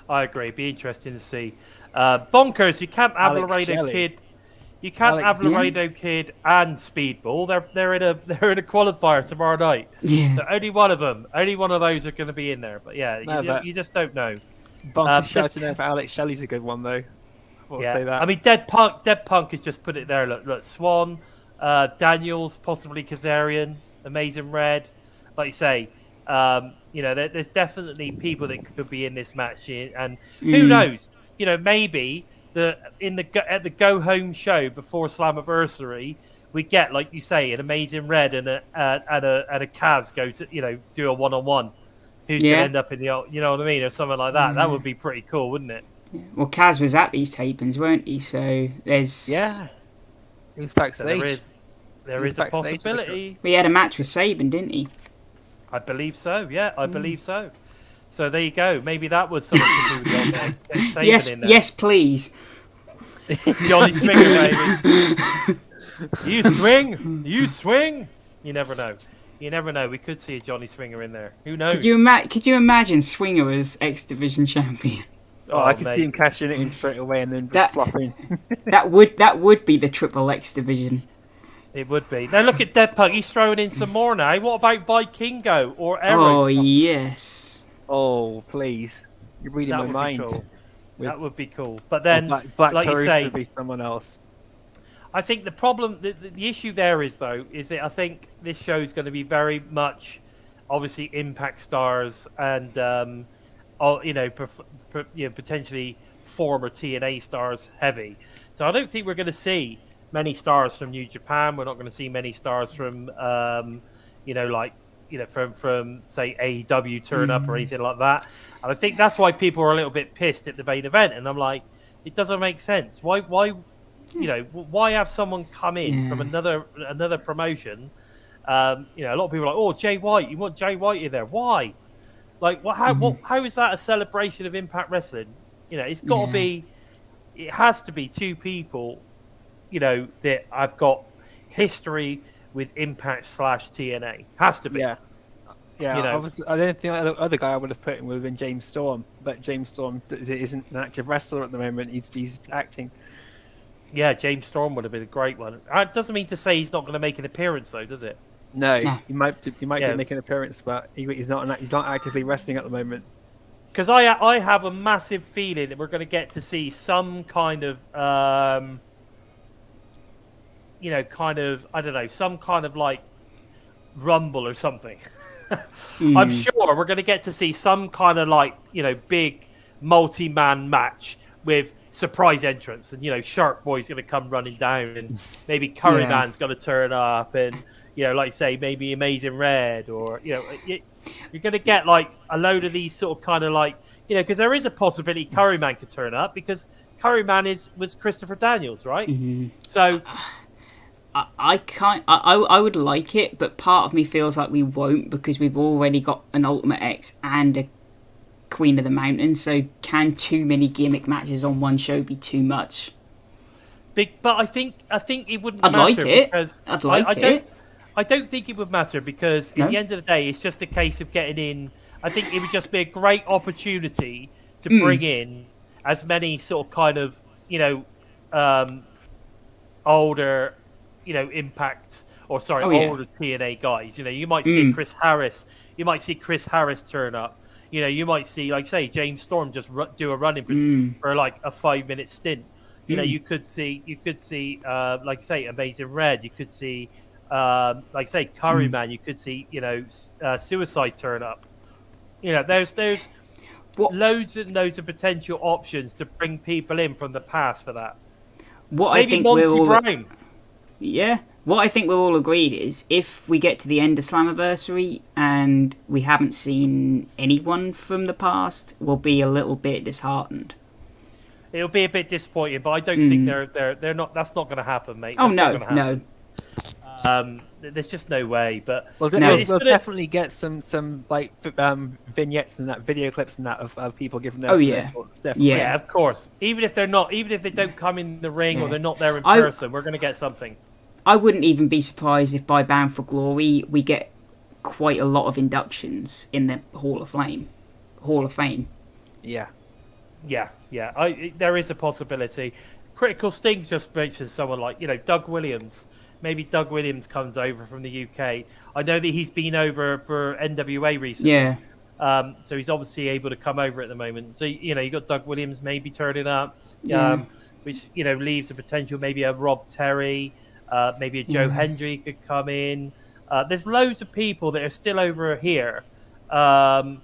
Be interesting to see. Bonkers, you can't have Laredo Kid. You can't have Laredo Kid and Speedball. They're in a qualifier tomorrow night. Yeah. So only one of those are going to be in there. But yeah, you just don't know. Bonkers shouting out for Alex Shelley's a good one though. I'll say that. I mean, Dead Punk has just put it there. Look, Swan, Daniels, possibly Kazarian, Amazing Red. Like you say, You know, there's definitely people that could be in this match, and who knows? You know, maybe at the go home show before Slammiversary, we get, like you say, an Amazing Red and a Kaz go to do a 1-on-1. Who's going to end up in the, you know what I mean, or something like that? That would be pretty cool, wouldn't it? Well, Kaz was at these tapings, weren't he? So there's He was backstage. So there is a possibility. We had a match with Saban, didn't he? I believe so. Yeah, I believe so. So there you go. Maybe that was something to do with the old X. Yes, in there. yes, please. Johnny Swinger, baby. You swing. You never know. You never know. We could see a Johnny Swinger in there. Who knows? Could you imagine Swinger as X Division champion? Oh, I could see him cashing it in straight away and then just flopping. that would be the triple X Division. It would be. Now look at Dead Pug. He's throwing in some more now. What about Vikingo or Oh Eros? yes. Oh please, you're reading my mind. Cool. That would be cool. But then, Black like you Taurus say, would be someone else. I think the problem, the issue there is that I think this show is going to be very much, obviously, Impact stars and potentially former TNA stars heavy. So I don't think we're going to see many stars from New Japan. We're not going to see many stars from from say AEW turn up or anything like that. And I think that's why people are a little bit pissed at the main event. And I'm like, it doesn't make sense. Why have someone come in from another promotion? A lot of people are like, oh, Jay White, you want Jay White in there? Why? Like, how is that a celebration of Impact Wrestling? It's got to be. It has to be two people, that I've got history with Impact / TNA. Has to be. Yeah. Obviously, I don't think the other guy I would have put in would have been James Storm, but James Storm isn't an active wrestler at the moment. He's acting. Yeah, James Storm would have been a great one. It doesn't mean to say he's not going to make an appearance, though, does it? No, he might make an appearance, but he's not actively wrestling at the moment. Because I have a massive feeling that we're going to get to see some kind of some kind of like rumble or something. I'm sure we're going to get to see some kind of like big multi-man match with surprise entrance, and Shark Boy's going to come running down, and maybe Curry Man's going to turn up, and like you say, maybe Amazing Red, or you're going to get like a load of these sort of kind of like because there is a possibility Curry Man could turn up, because Curry Man was Christopher Daniels, right? So I would like it, but part of me feels like we won't, because we've already got an Ultimate X and a Queen of the Mountain. So can too many gimmick matches on one show be too much? But I think it wouldn't I'd matter. Like it. Because I'd like it. I don't think it would matter, because at the end of the day, it's just a case of getting in. I think it would just be a great opportunity to bring in as many sort of kind of older Impact older TNA guys. You might see Chris Harris. You might see Chris Harris turn up. You might see, like say, James Storm just do a run-in for like a 5-minute stint. You could see like say Amazing Red. You could see like say Curry Man. You could see Suicide turn up. There's loads and loads of potential options to bring people in from the past for that. Maybe Monty Brown. Yeah. What I think we're all agreed is, if we get to the end of Slammiversary and we haven't seen anyone from the past, we'll be a little bit disheartened. It'll be a bit disappointing, but I don't think they're not. That's not going to happen, mate. That's no. There's just no way. But we'll definitely get some like vignettes and that video clips and that of people giving their stuff. Yeah, of course. Even if they don't come in the ring or they're not there in person, we're going to get something. I wouldn't even be surprised if by Bound for Glory we get quite a lot of inductions in the Hall of Fame. Yeah. There is a possibility. Critical Stings just mentioned someone like Doug Williams. Maybe Doug Williams comes over from the UK. I know that he's been over for NWA recently. Yeah. So he's obviously able to come over at the moment. So you got Doug Williams maybe turning up, which leaves the potential. Maybe a Rob Terry, maybe a Joe Hendry could come in. There's loads of people that are still over here that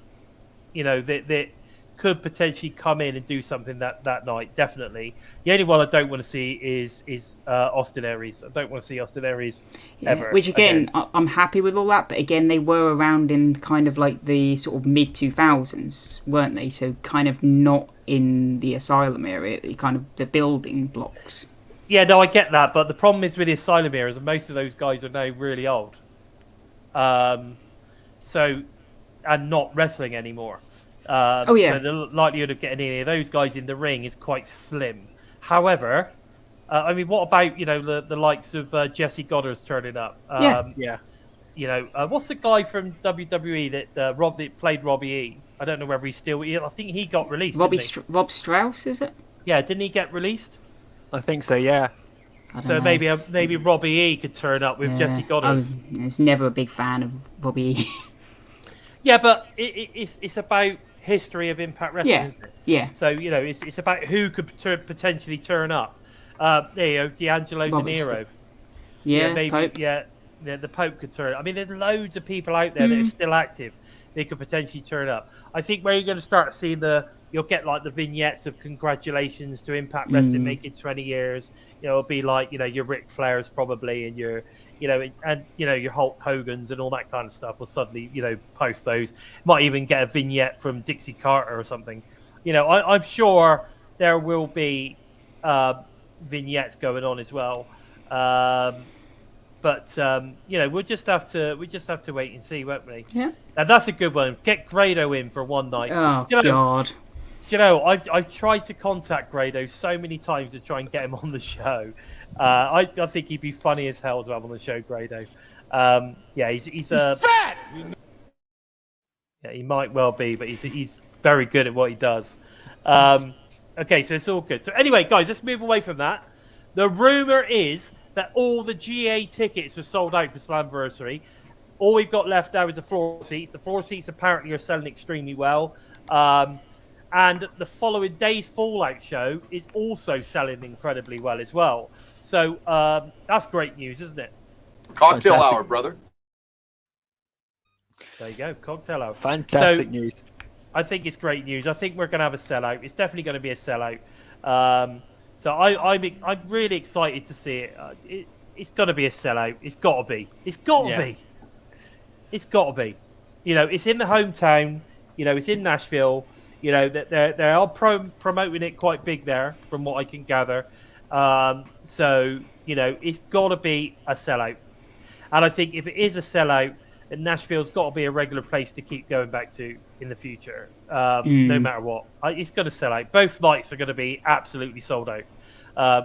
could potentially come in and do something that night. Definitely. The only one I don't want to see is Austin Aries. I don't want to see Austin Aries ever. Which again, I'm happy with all that, but again, they were around in kind of like the sort of mid 2000s, weren't they? So kind of not in the Asylum area, kind of the building blocks. Yeah, no, I get that, but the problem is with the Asylum era is that most of those guys are now really old, and not wrestling anymore. So the likelihood of getting any of those guys in the ring is quite slim. However, I mean, what about the likes of Jesse Goddard's turning up? What's the guy from WWE that played Robbie E? I don't know whether he's still. I think he got released. Rob Strauss, is it? Yeah, didn't he get released? I think so. Yeah. So maybe Robbie E could turn up with Jesse Goddard. I was never a big fan of Robbie E. Yeah, but it's about history of Impact Wrestling, isn't it? Yeah. So it's about who could potentially turn up. D'Angelo De Niro. Yeah, maybe. Pope. Yeah, the Pope could turn. I mean, there's loads of people out there that are still active. They could potentially turn up. I think where you're going to start seeing you'll get like the vignettes of congratulations to Impact Wrestling making 20 years. It'll be like your Ric Flairs probably, and your Hulk Hogan's and all that kind of stuff will suddenly post those. Might even get a vignette from Dixie Carter or something. I'm sure there will be vignettes going on as well. But we'll just have to wait and see, won't we? Yeah. Now that's a good one. Get Grado in for one night. Oh God. I've tried to contact Grado so many times to try and get him on the show. I think he'd be funny as hell to have on the show, Grado. He's fat. Yeah, he might well be, but he's very good at what he does. Okay, so it's all good. So anyway, guys, let's move away from that. The rumor is that all the GA tickets are sold out for Slammiversary. All we've got left now is the floor seats. The floor seats apparently are selling extremely well. And the following day's Fallout show is also selling incredibly well as well. So that's great news, isn't it? Cocktail Fantastic. hour, brother. There you go, cocktail hour. Fantastic news. I think it's great news. I think we're going to have a sellout. It's definitely going to be a sellout. So I'm really excited to see it. It's got to be a sellout. It's got to be. It's got to be. It's got to be. It's in the hometown. It's in Nashville. They are promoting it quite big there, from what I can gather. So it's got to be a sellout. And I think if it is a sellout, then Nashville's got to be a regular place to keep going back to in the future, no matter what. It's going to sell out. Both nights are going to be absolutely sold out.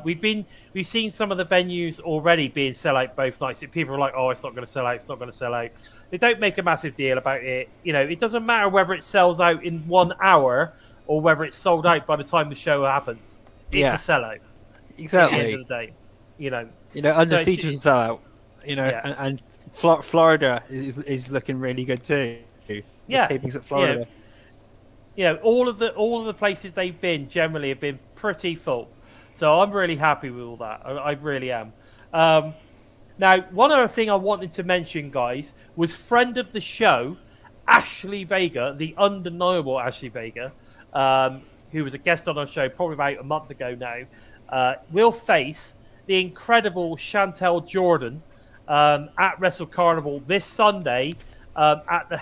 We've seen some of the venues already being sell out both nights. People are like, "Oh, it's not going to sell out. It's not going to sell out." They don't make a massive deal about it. It doesn't matter whether it sells out in 1 hour or whether it's sold out by the time the show happens. It's a sellout. Exactly. At the end of the day, Under so Siege is sellout. And Florida is looking really good too. Yeah, the tapings at Florida. All of the places they've been generally have been pretty full. So I'm really happy with all that. I really am. Now, one other thing I wanted to mention, guys, was friend of the show, Ashley Vega, the undeniable Ashley Vega, who was a guest on our show probably about a month ago now, will face the incredible Chantel Jordan at Wrestle Carnival this Sunday at the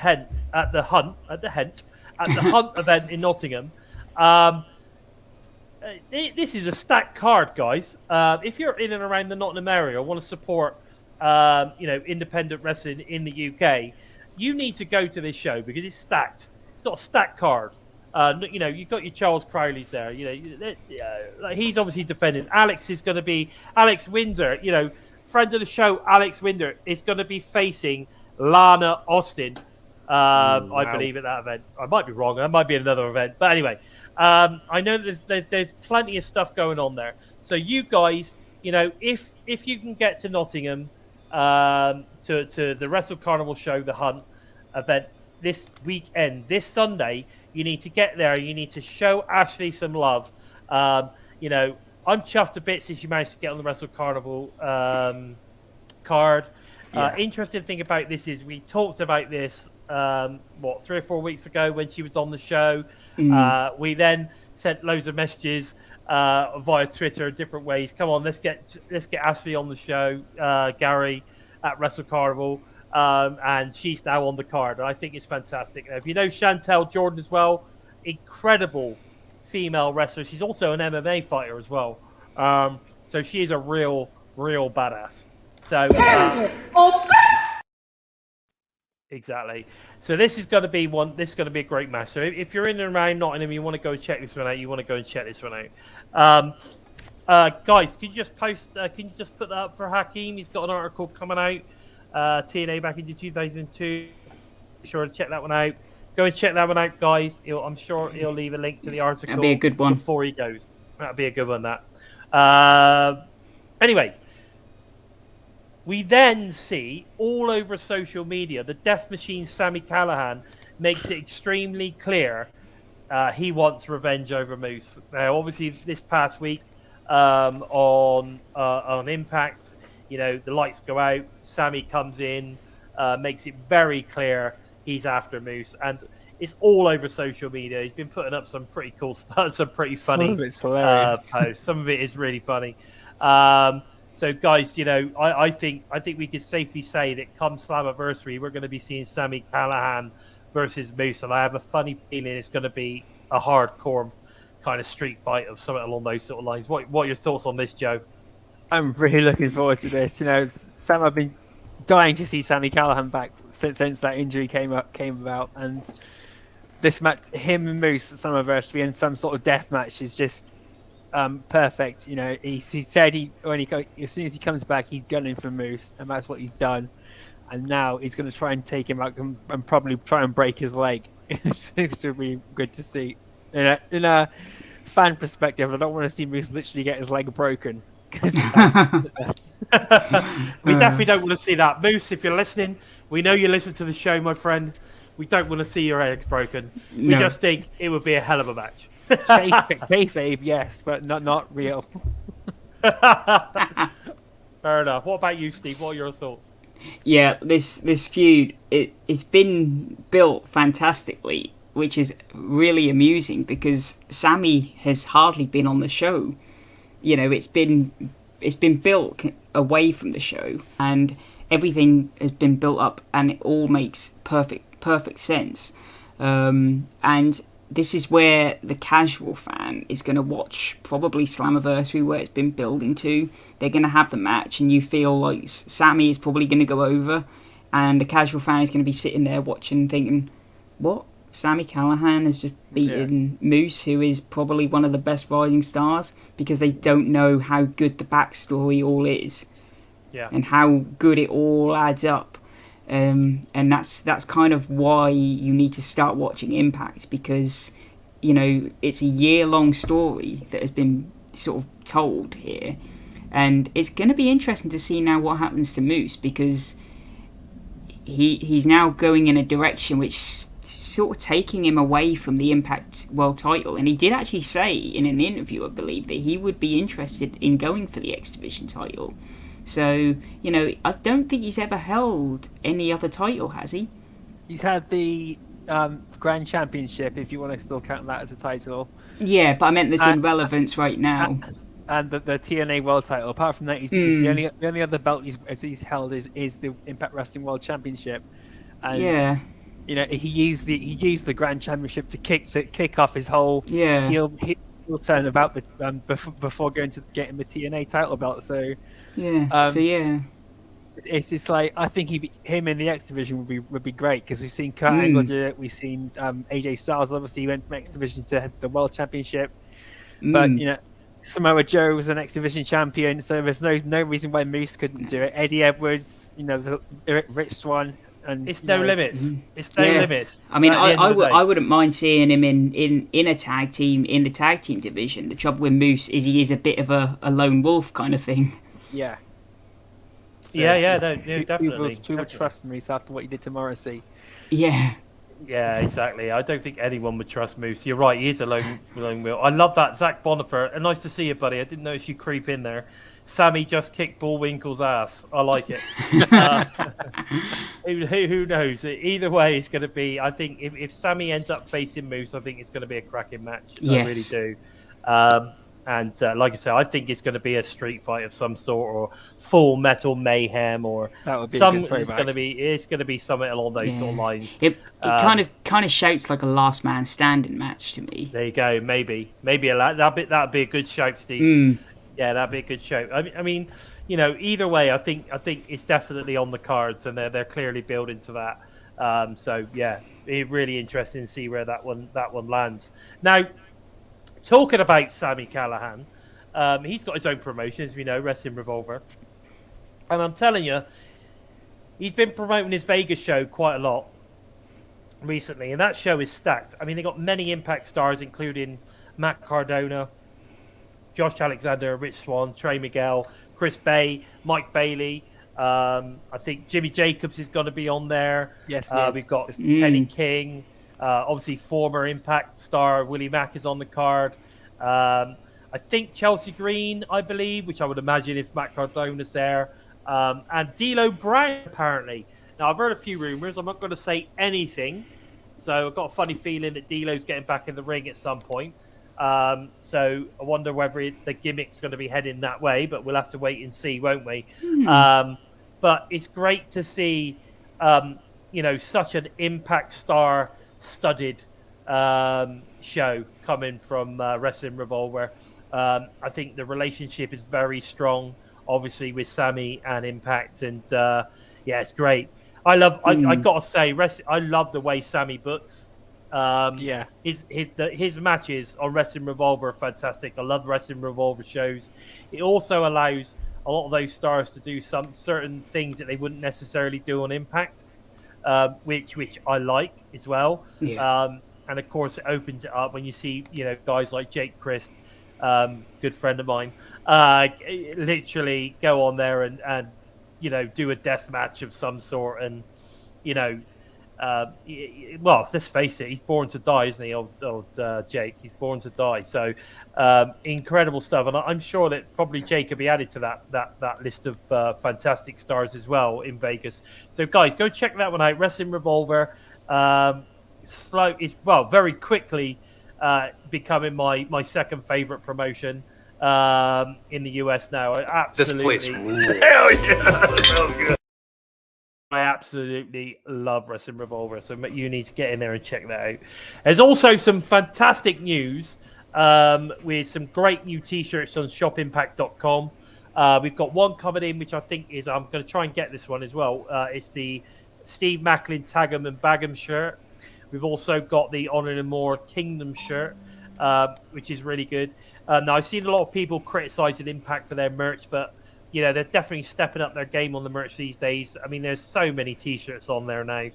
Hunt event in Nottingham. This is a stacked card, guys. If you're in and around the Nottingham area, want to support independent wrestling in the UK, you need to go to this show because it's stacked. It's got a stacked card. You've got your Charles Crowley's there. He's obviously defending. Alex is going to be Alex Windsor. Friend of the show, Alex Windsor is going to be facing Lana Austin. I believe at that event. I might be wrong. That might be another event. But anyway, I know there's plenty of stuff going on there. So you guys, if you can get to Nottingham to the Wrestle Carnival show, the Hunt event this weekend, this Sunday, you need to get there. You need to show Ashley some love. I'm chuffed a bit since you managed to get on the Wrestle Carnival card. Interesting thing about this is we talked about this 3 or 4 weeks ago when she was on the show. We then sent loads of messages via Twitter, different ways. Come on, let's get Ashley on the show, Gary at Wrestle Carnival, and she's now on the card. And I think it's fantastic. Now, if you know Chantel Jordan as well, incredible female wrestler. She's also an MMA fighter as well. So she is a real badass. So exactly. So this is going to be a great match. So if you're in and around Nottingham, you want to go check this one out. You want to go and check this one out. Guys, can you just post? Can you just put that up for Hakeem? He's got an article coming out. TNA back into 2002. Be sure to check that one out. Go and check that one out, guys. I'm sure he'll leave a link to the article. That'd be a good one before he goes. That'd be a good one. That. Anyway. We then see all over social media the Death Machine Sami Callihan makes it extremely clear he wants revenge over Moose. Now, obviously, this past week on Impact, the lights go out. Sami comes in, makes it very clear he's after Moose, and it's all over social media. He's been putting up some pretty cool stuff, some pretty funny Some of it's hilarious. posts. Some of it is really funny. So, guys, I think we can safely say that come Slammiversary, we're going to be seeing Sami Callihan versus Moose, and I have a funny feeling it's going to be a hardcore kind of street fight of something along those sort of lines. What are your thoughts on this, Joe? I'm really looking forward to this. Sam, I've been dying to see Sami Callihan back since that injury came about, and this match, him and Moose at Slammiversary in some sort of death match is just perfect. He said as soon as he comes back, he's gunning for Moose, and that's what he's done. And now he's going to try and take him out and probably try and break his leg. It would be good to see. In a fan perspective, I don't want to see Moose literally get his leg broken. We definitely don't want to see that. Moose, if you're listening, we know you listen to the show, my friend. We don't want to see your legs broken. We just think it would be a hell of a match. Kayfabe, yes, but not real. Fair enough. What about you, Steve? What are your thoughts? Yeah, this feud, it's been built fantastically, which is really amusing because Sami has hardly been on the show. It's been built away from the show, and everything has been built up, and it all makes perfect sense. And this is where the casual fan is going to watch probably Slammiversary, where it's been building to. They're going to have the match, and you feel like Sami is probably going to go over, and the casual fan is going to be sitting there watching, thinking, "What? Sami Callihan has just beaten Moose, who is probably one of the best rising stars," because they don't know how good the backstory all is, and how good it all adds up. And that's kind of why you need to start watching Impact, because it's a year-long story that has been sort of told here, and it's going to be interesting to see now what happens to Moose, because he's now going in a direction which sort of taking him away from the Impact World title. And he did actually say in an interview, I believe, that he would be interested in going for the X Division title. So, I don't think he's ever held any other title, has he? He's had the Grand Championship, if you want to still count that as a title. Yeah, but I meant this in relevance right now. And the TNA World title. Apart from that, he's the only other belt he's held is the Impact Wrestling World Championship. And he used the Grand Championship to kick off his whole heel turn about before going to getting the TNA title belt. So it's just like, I think him in the X Division would be great, because we've seen Kurt Angle do it. We've seen AJ Styles obviously went from X Division to the World Championship, but Samoa Joe was an X Division champion, so there's no reason why Moose couldn't do it. Eddie Edwards, the Rich Swann. And it's no limits. It's no limits. I mean, I wouldn't mind seeing him in a tag team, in the tag team division. The trouble with Moose is he is a bit of a lone wolf kind of thing. Yeah. So, definitely. We would trust Moose after what he did to Morrissey. Yeah. Yeah, exactly. I don't think anyone would trust Moose. You're right. He is a lone wheel. I love that. Zach Bonifer. Nice to see you, buddy. I didn't notice you creep in there. Sammy just kicked Bullwinkle's ass. I like it. Who knows? Either way, it's going to be. I think if Sammy ends up facing Moose, I think it's going to be a cracking match. Yes. I really do. And like I said, I think it's going to be a street fight of some sort, or Full Metal Mayhem, or That would be a some. good It's throwback. going to be something along those sort of lines. It kind of shouts like a last man standing match to me. There you go. Maybe that'd be a good shout, Steve. Yeah, that'd be a good shout. I mean, either way, I think it's definitely on the cards, and they're clearly building to that. So yeah, it's really interesting to see where that one lands. Now, talking about Sami Callihan, he's got his own promotion, as we know, Wrestling Revolver, and I'm telling you, he's been promoting his Vegas show quite a lot recently, and that show is stacked. I mean, they got many Impact stars, including Matt Cardona, Josh Alexander, Rich Swann, Trey Miguel, Chris Bay, Mike Bailey. I think Jimmy Jacobs is going to be on there. Yes, we've got Kenny King. Obviously, former Impact star Willie Mack is on the card. I think Chelsea Green, I believe, which I would imagine if Matt Cardona's there. And D'Lo Brown, apparently. Now, I've heard a few rumours. I'm not going to say anything. So I've got a funny feeling that D'Lo's getting back in the ring at some point. So I wonder whether the gimmick's going to be heading that way, but we'll have to wait and see, won't we? But it's great to see, such an Impact star studded show coming from Wrestling Revolver. I think the relationship is very strong, obviously, with Sami and Impact, and it's great. I gotta say, I love the way Sami books. His matches on Wrestling Revolver are fantastic. I love Wrestling Revolver shows. It also allows a lot of those stars to do some certain things that they wouldn't necessarily do on Impact, which I like as well. And of course, it opens it up when you see guys like Jake Christ, good friend of mine, literally go on there and do a death match of some sort, and well, let's face it, he's born to die, isn't he, old Jake? He's born to die. So incredible stuff, and I'm sure that probably Jake will be added to that list of fantastic stars as well in Vegas. So guys, go check that one out. Wrestling Revolver is very quickly becoming my second favorite promotion in the US now. Absolutely. This place, hell yeah, so good. I absolutely love Wrestling Revolver, so you need to get in there and check that out. There's also some fantastic news with some great new T-shirts on shopimpact.com. We've got one coming in, which I think is, I'm going to try and get this one as well. It's the Steve Macklin Tag'em and Bag'em shirt. We've also got the Honor and More Kingdom shirt, which is really good. Now, I've seen a lot of people criticizing Impact for their merch, but they're definitely stepping up their game on the merch these days. I mean, there's so many T-shirts on there now.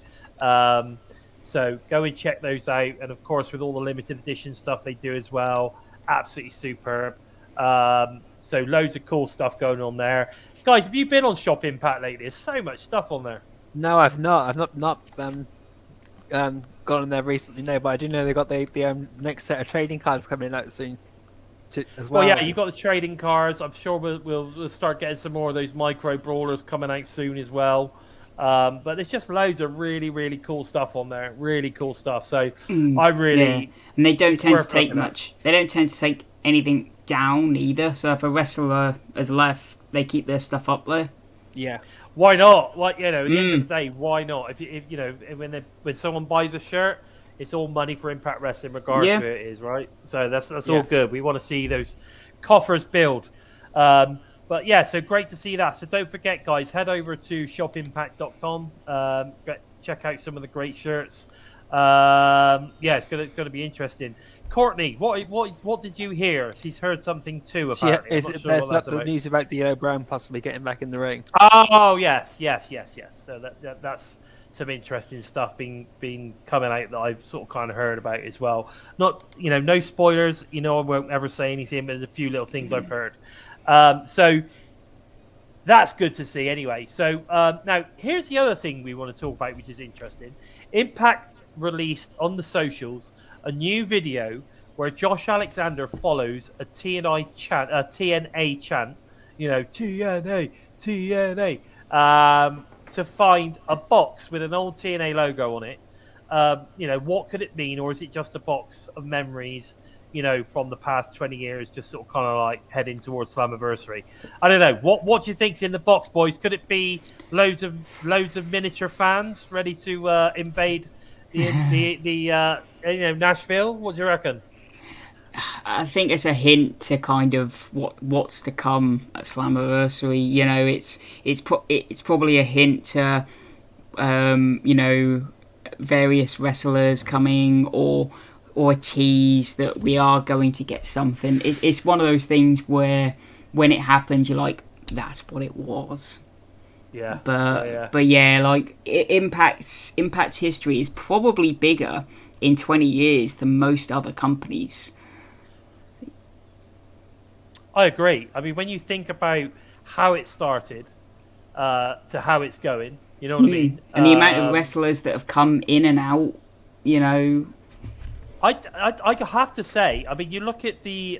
So go and check those out. And, of course, with all the limited edition stuff they do as well, absolutely superb. So loads of cool stuff going on there. Guys, have you been on Shop Impact lately? There's so much stuff on there. No, I've not gone on there recently, no, but I do know they got the next set of trading cards coming out soon as well. Well, yeah, you've got the trading cards. I'm sure we'll start getting some more of those micro brawlers coming out soon as well. But there's just loads of really, really cool stuff on there. Really cool stuff. So I really... And they don't tend to take much. They don't tend to take anything down either. So if a wrestler has left, they keep their stuff up there. Yeah. Why not? At the end of the day, why not? If when someone buys a shirt, it's all money for Impact Wrestling, regardless of who it is, right? So that's all good. We want to see those coffers build. But yeah, so great to see that. So don't forget, guys, head over to shopimpact.com. Check out some of the great shirts. It's gonna be interesting. Courtney, what did you hear? She's heard something too. Apparently, there's the news about D'Lo Brown possibly getting back in the ring. Oh yes. So that's some interesting stuff being coming out that I've sort of kind of heard about as well. Not no spoilers. I won't ever say anything, but there's a few little things I've heard. So that's good to see anyway. So now here's the other thing we want to talk about, which is interesting. Impact released on the socials a new video where Josh Alexander follows a TNI chant, a TNA chant, you know, TNA, TNA, to find a box with an old TNA logo on it. You know, what could it mean, or is it just a box of memories, you know, from the past 20 years, just sort of kind of like heading towards Slammiversary? I don't know. What do you think's in the box, boys? Could it be loads of miniature fans ready to invade the you know, Nashville? What do you reckon? I think it's a hint to kind of what's to come at Slammiversary. You know, it's probably a hint to you know, various wrestlers coming, or a tease that we are going to get something. It's one of those things where when it happens, you're like, that's what it was. Yeah. But yeah, like Impact's history is probably bigger in 20 years than most other companies. I agree. I mean, when you think about how it started to how it's going, you know what I mean? And the amount of wrestlers that have come in and out, you know. I have to say, I mean, you look at the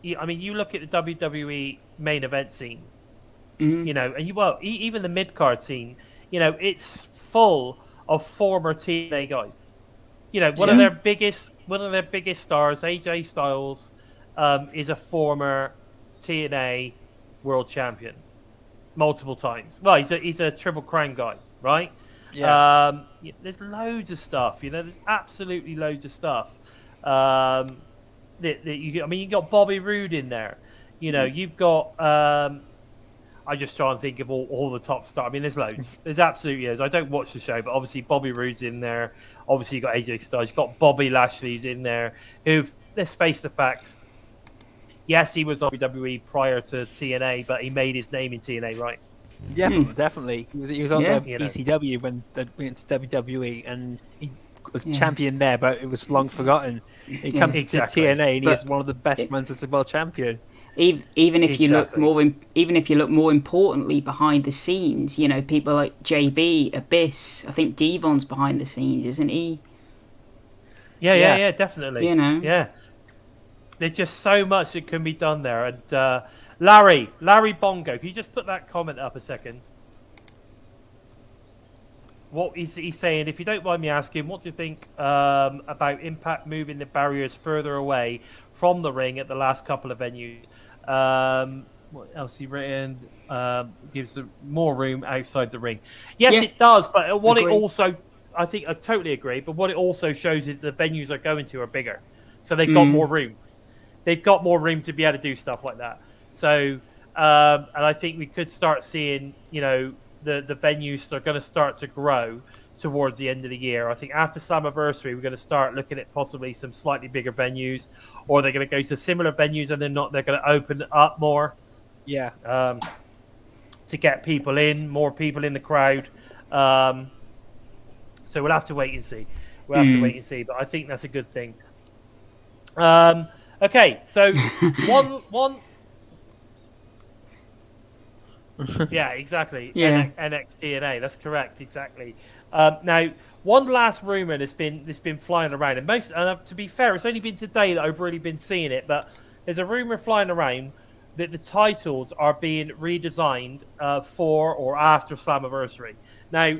you look at the WWE main event scene, you know, and even the mid card scene, you know, it's full of former TNA guys. You know, one of their biggest stars, AJ Styles, is a former TNA world champion multiple times. Well, he's a Triple Crown guy, right? Yeah. There's loads of stuff. You know, there's absolutely loads of stuff. I mean, you got Bobby Roode in there. You know, you've got. I just try and think of all the top stars. I mean, there's loads. There's absolutely loads. I don't watch the show, but obviously Bobby Roode's in there. Obviously, you got AJ Styles. You got Bobby Lashley's in there. Who, let's face the facts. Yes, he was WWE prior to TNA, but he made his name in TNA, right? Yeah, definitely. He was on Yeah. ECW when they went to WWE, and he was champion there, but it was long forgotten. He comes Exactly. to TNA, and But he's one of the best ones as a world champion. Even if you look Exactly. more importantly behind the scenes, you know, people like JB, Abyss. I think Devon's behind the scenes, isn't he? Yeah, definitely. You know. Yeah. There's just so much that can be done there. And Larry Bongo, can you just put that comment up a second? What he's saying, if you don't mind me asking, what do you think about Impact moving the barriers further away from the ring at the last couple of venues? What else he written? Gives them more room outside the ring. Yes, Yeah. it does. But what Agree. it also, I think I totally agree. But what it also shows is the venues they're going to are bigger, so they've got more room. They've got more room to be able to do stuff like that. So, and I think we could start seeing, you know, the venues are going to start to grow towards the end of the year. I think after Slammiversary, we're going to start looking at possibly some slightly bigger venues, or they're going to go to similar venues and they're going to open up more. Yeah. To get people in, more people in the crowd. So we'll have to wait and see. But I think that's a good thing. Okay, so one. Yeah, exactly. Yeah. NXT&A. That's correct. Exactly. Now, one last rumor that's been flying around, and to be fair, it's only been today that I've really been seeing it. But there's a rumor flying around that the titles are being redesigned for or after Slammiversary. Now,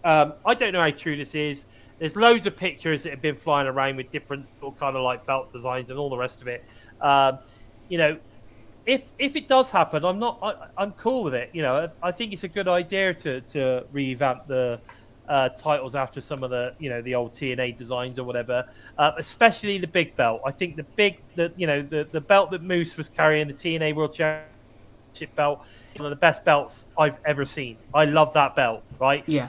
I don't know how true this is. There's loads of pictures that have been flying around with different kind of like belt designs and all the rest of it. You know, if it does happen, I'm cool with it. You know, I think it's a good idea to revamp the titles after some of the, you know, the old TNA designs or whatever. Especially the big belt. I think the belt that Moose was carrying, the TNA World Championship belt, one of the best belts I've ever seen. I love that belt, right? Yeah.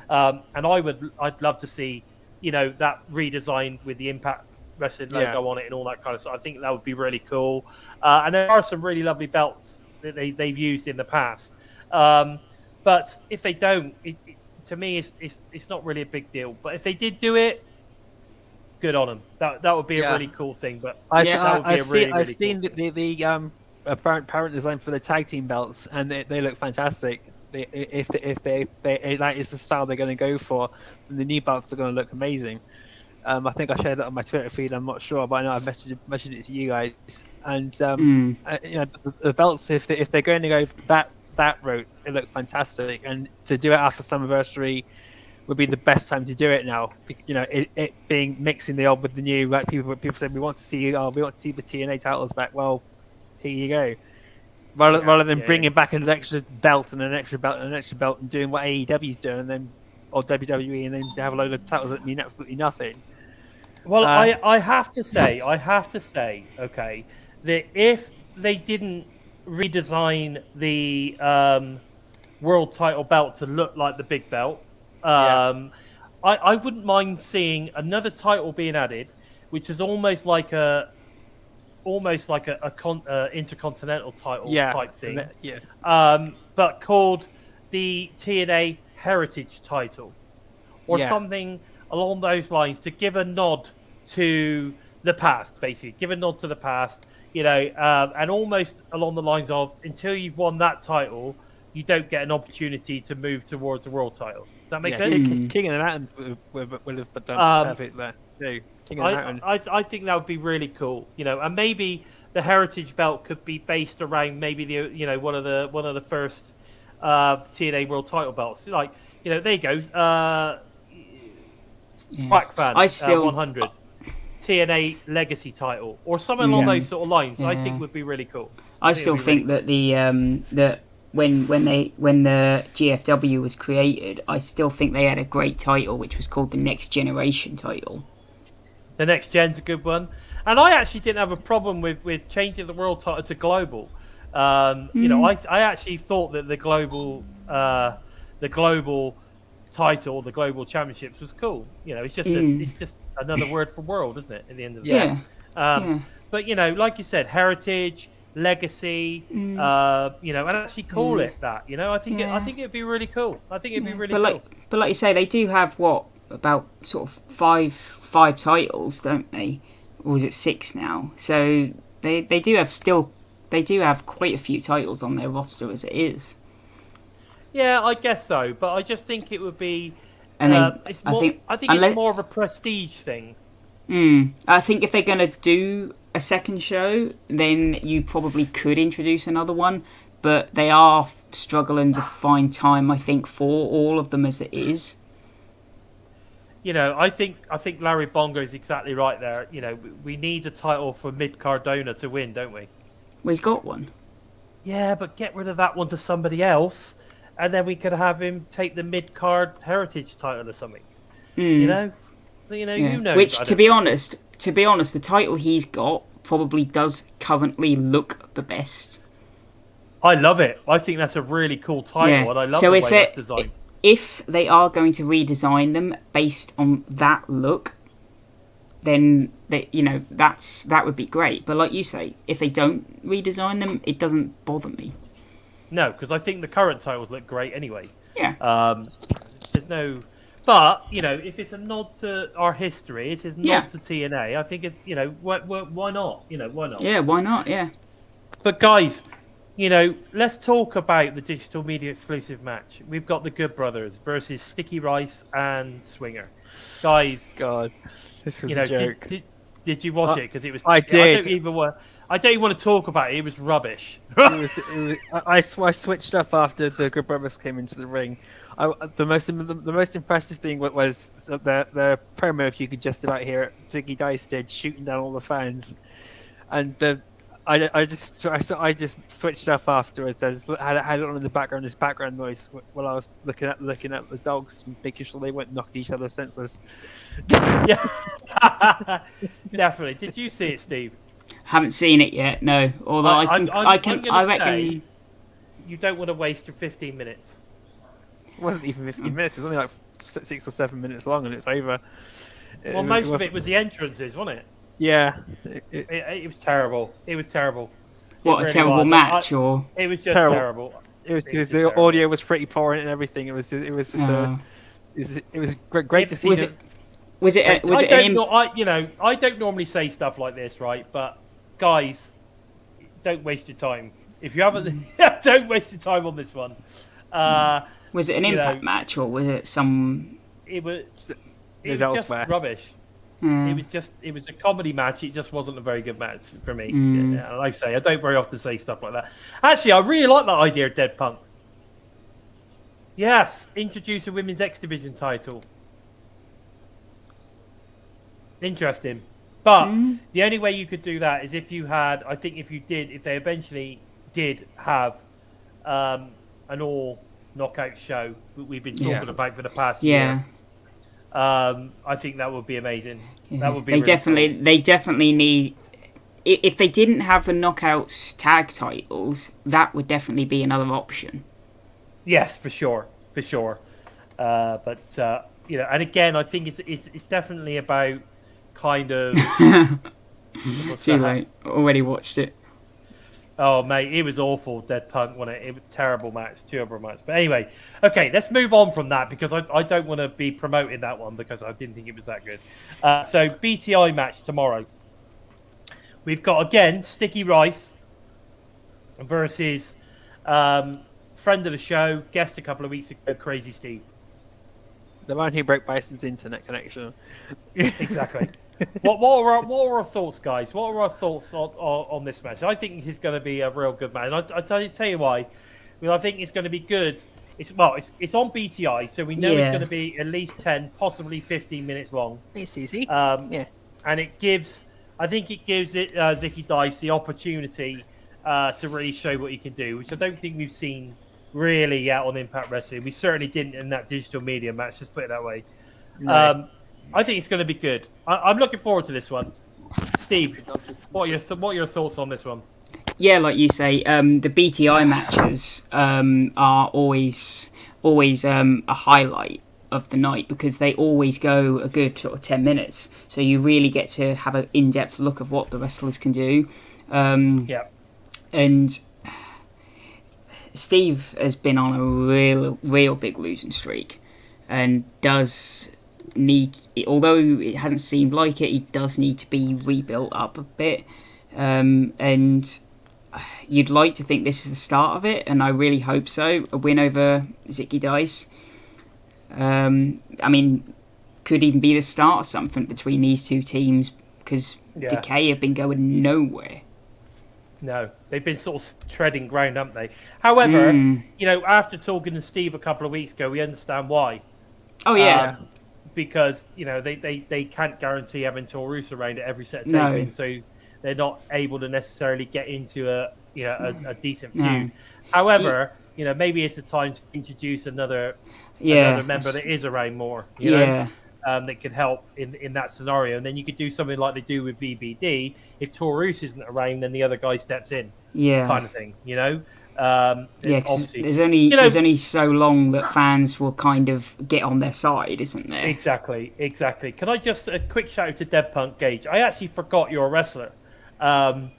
And I'd love to see, you know, that redesigned with the Impact Wrestling logo on it and all that kind of stuff. I think that would be really cool. And there are some really lovely belts that they've used in the past. But if they don't, to me, it's not really a big deal. But if they did do it, good on them. That would be a really cool thing. But I've that would be seen really the apparent design for the tag team belts, and they look fantastic. If that is the style they're going to go for, then the new belts are going to look amazing. I think I shared it on my Twitter feed. I'm not sure, but I know I've messaged it to you guys. And the belts, if they're going to go that route, it look fantastic. And to do it after Slammiversary would be the best time to do it now. It being mixing the old with the new. Like people said, we want to see the TNA titles back. Well, here you go. Rather than bringing back an extra belt and an extra belt and an extra belt and doing what AEW's doing, and then or WWE, and then have a load of titles that mean absolutely nothing. Well, I have to say, okay, that if they didn't redesign the world title belt to look like the big belt, I wouldn't mind seeing another title being added, which is almost like a intercontinental title type thing. But called the TNA Heritage title, or something along those lines, to give a nod to the past, basically. Give a nod to the past, and almost along the lines of, until you've won that title, you don't get an opportunity to move towards the world title. Does that make sense? King of the Mountain would have done perfect there too. King of the Mountain. I think that would be really cool, and maybe the Heritage belt could be based around maybe the one of the first TNA world title belts. Like, there you go. Quack fan, 100 TNA Legacy title, or something along those sort of lines. I think would be really cool. I still think that that when the GFW was created, I still think they had a great title, which was called the Next Generation title. The Next Gen's a good one, and I actually didn't have a problem with changing the world title to global. I actually thought that the global title, the global championships, was cool. It's just it's just another word for world, isn't it? At the end of the day. But like you said, heritage, legacy, and actually call it that. I think it'd be really cool. I think it'd be really cool. But like you say, they do have about sort of five titles, don't they? Or is it 6 now? So they do have quite a few titles on their roster as it is. Yeah, I guess so, but I just think it would be. And it's more of a prestige thing. I think if they're going to do a second show, then you probably could introduce another one, but they are struggling to find time, I think, for all of them as it is. I think Larry Bongo is exactly right there. We need a title for Mid Cardona to win, don't we? Well, he's got one. Yeah, but get rid of that one to somebody else, and then we could have him take the mid-card heritage title or something. You know. Which, to be honest, the title he's got probably does currently look the best. I love it. I think that's a really cool title, and I love the way that's designed. If they are going to redesign them based on that look, then that would be great. But like you say, if they don't redesign them, it doesn't bother me. No, because I think the current titles look great anyway. Yeah. There's no, but if it's a nod to our history, it's a nod to TNA. I think it's why not? Why not? Yeah, why not? Yeah. But guys, let's talk about the digital media exclusive match. We've got the Good Brothers versus Sticky Rice and Swinger. Guys, God, this was a joke. Did you watch it? Because it was. I did. I don't even want to talk about it. It was rubbish. I switched stuff after the Good Brothers came into the ring. The most impressive thing was the promo, if you could just about hear it, Ziggy Dice did, shooting down all the fans, and I just switched stuff afterwards. I just had it on in the background, this background noise, while I was looking at the dogs, making sure they weren't knocking each other senseless. Yeah, definitely. Did you see it, Steve? Haven't seen it yet. No. Although I reckon you don't want to waste your 15 minutes. It wasn't even 15 minutes. It was only like 6 or 7 minutes long, and it's over. Well, most of it was the entrances, wasn't it? Yeah, it was terrible. It was terrible. What, a terrible match, or it was just terrible. It was the terrible. Audio was pretty poor and everything. It was just it was great to see. I don't normally say stuff like this, right? But guys, don't waste your time. If you haven't, don't waste your time on this one. Was it an Impact match or was it some? It was just elsewhere. rubbish. It was a comedy match. It just wasn't a very good match for me. Yeah, and I say I don't very often say stuff like that. Actually, I really like that idea of Dead Punk. Yes, introduce a women's X Division title. Interesting. But the only way you could do that is if you had, I think if they eventually did have an all knockout show that we've been talking about for the past year. I think that would be amazing. Yeah. That would be They definitely need. If they didn't have the knockouts tag titles, that would definitely be another option. Yes, for sure. But and again, I think it's definitely about kind of. Too late. Already watched it. Oh mate, it was awful. Dead Punk, wasn't it? It was a terrible match. But anyway, okay, let's move on from that because I don't want to be promoting that one because I didn't think it was that good. So BTI match tomorrow. We've got again Sticky Rice versus friend of the show, guest a couple of weeks ago, Crazy Steve. The man who broke Bison's internet connection. Exactly. What are our thoughts, guys? What are our thoughts on this match? I think this is going to be a real good match. And I tell you why. Well, I think it's going to be good. It's on BTI, so we know it's going to be at least 10, possibly 15 minutes long. It's easy. And it gives Zicky Dice the opportunity to really show what he can do, which I don't think we've seen really yet on Impact Wrestling. We certainly didn't in that digital media match. Let's put it that way. No. I think it's going to be good. I'm looking forward to this one. Steve, what are your thoughts on this one? Yeah, like you say, the BTI matches are always a highlight of the night because they always go a good sort of 10 minutes. So you really get to have an in-depth look of what the wrestlers can do. And Steve has been on a real big losing streak and does need, although it hasn't seemed like it, he does need to be rebuilt up a bit. And you'd like to think this is the start of it, and I really hope so. A win over Zicky Dice. I mean, could even be the start of something between these two teams because Decay have been going nowhere. No, they've been sort of treading ground, haven't they? However, after talking to Steve a couple of weeks ago, we understand why. Oh yeah. Because they can't guarantee having Taurus around at every set of taping, so they're not able to necessarily get into a decent feud. However, maybe it's the time to introduce another member that is around more. You know, that could help in that scenario, and then you could do something like they do with VBD. If Taurus isn't around, then the other guy steps in. Kind of thing. There's only so long that fans will kind of get on their side, isn't there? Exactly. Can I just a quick shout out to Dead Punk Gage? I actually forgot you're a wrestler. So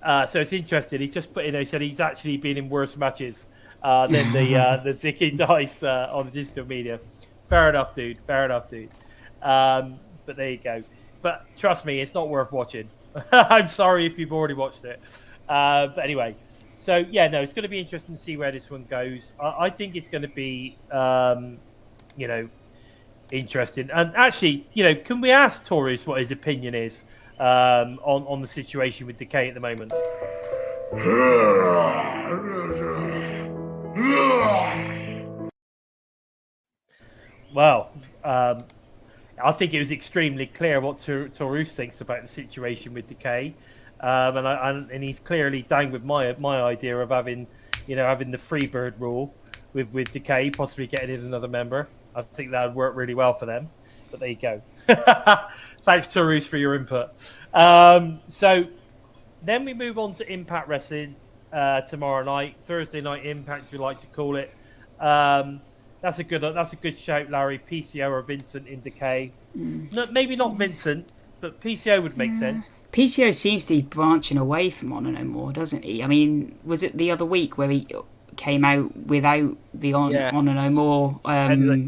it's interesting. He just put in. He said he's actually been in worse matches than the Zicky Dice on the digital media. Fair enough, dude. But there you go. But trust me, it's not worth watching. I'm sorry if you've already watched it. But anyway, so it's going to be interesting to see where this one goes. I think it's going to be, interesting. And actually, can we ask Taurus what his opinion is on the situation with Decay at the moment? Well, I think it was extremely clear what Taurus thinks about the situation with Decay, and he's clearly down with my idea of having the Freebird rule with Decay, possibly getting in another member. I think that would work really well for them. But there you go. Thanks, Taurus, for your input. So then we move on to Impact Wrestling tomorrow night, Thursday Night Impact, we like to call it. That's a good shout, Larry. PCO or Vincent in Decay. No, maybe not Vincent, but PCO would make sense. PCO seems to be branching away from Honor No More, doesn't he? I mean, was it the other week where he came out without the Honor No More?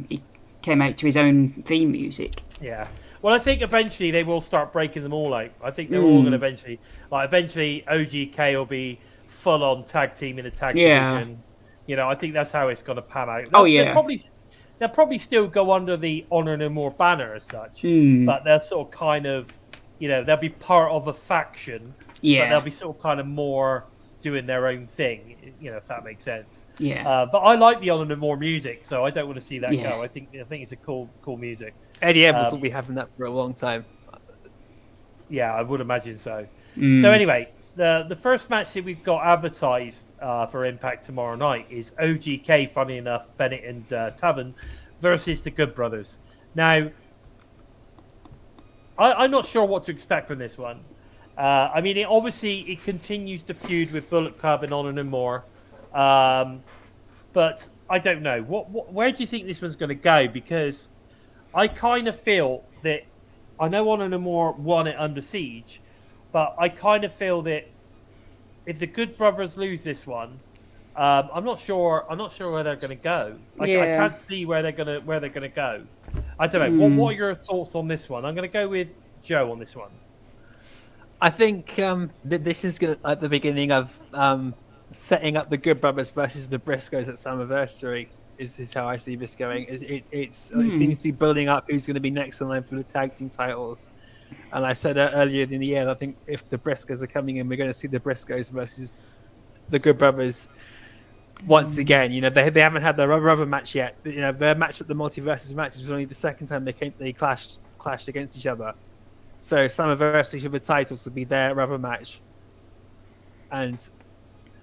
He came out to his own theme music. Yeah. Well, I think eventually they will start breaking them all out. I think they're all going to eventually, OGK will be full on tag team in the tag division. You know, I think that's how it's going to pan out. They'll probably still go under the Honor No More banner as such, but they're sort of kind of, you know, they'll be part of a faction, but they'll be sort of kind of more doing their own thing, you know, if that makes sense. But I like the Honor No More music, so I don't want to see that go. I think it's a cool music. Eddie Edwards will be having that for a long time. Yeah, I would imagine so. So anyway, the first match that we've got advertised for Impact tomorrow night is OGK, funny enough, Bennett and Taven versus the Good Brothers. Now, I'm not sure what to expect from this one. I mean, it continues to feud with Bullet Club and Honor No More. But I don't know. Where do you think this one's going to go? Because I kind of feel that I know Honor No More won it under Siege, but I kind of feel that if the Good Brothers lose this one, I'm not sure where they're going to go. I can't see where they're going to go. I don't know. What are your thoughts on this one? I'm going to go with Joe on this one. I think that this is gonna, at the beginning of setting up the Good Brothers versus the Briscoes at Slammiversary. Is how I see this going. It seems to be building up who's going to be next in line for the tag team titles. And I said earlier in the year, I think if the Briscoes are coming in, we're going to see the Briscoes versus the Good Brothers once again. You know, they haven't had their rubber match yet. You know, their match at the Multiverses matches was only the second time they clashed against each other. So Slammiversary for the titles will be their rubber match, and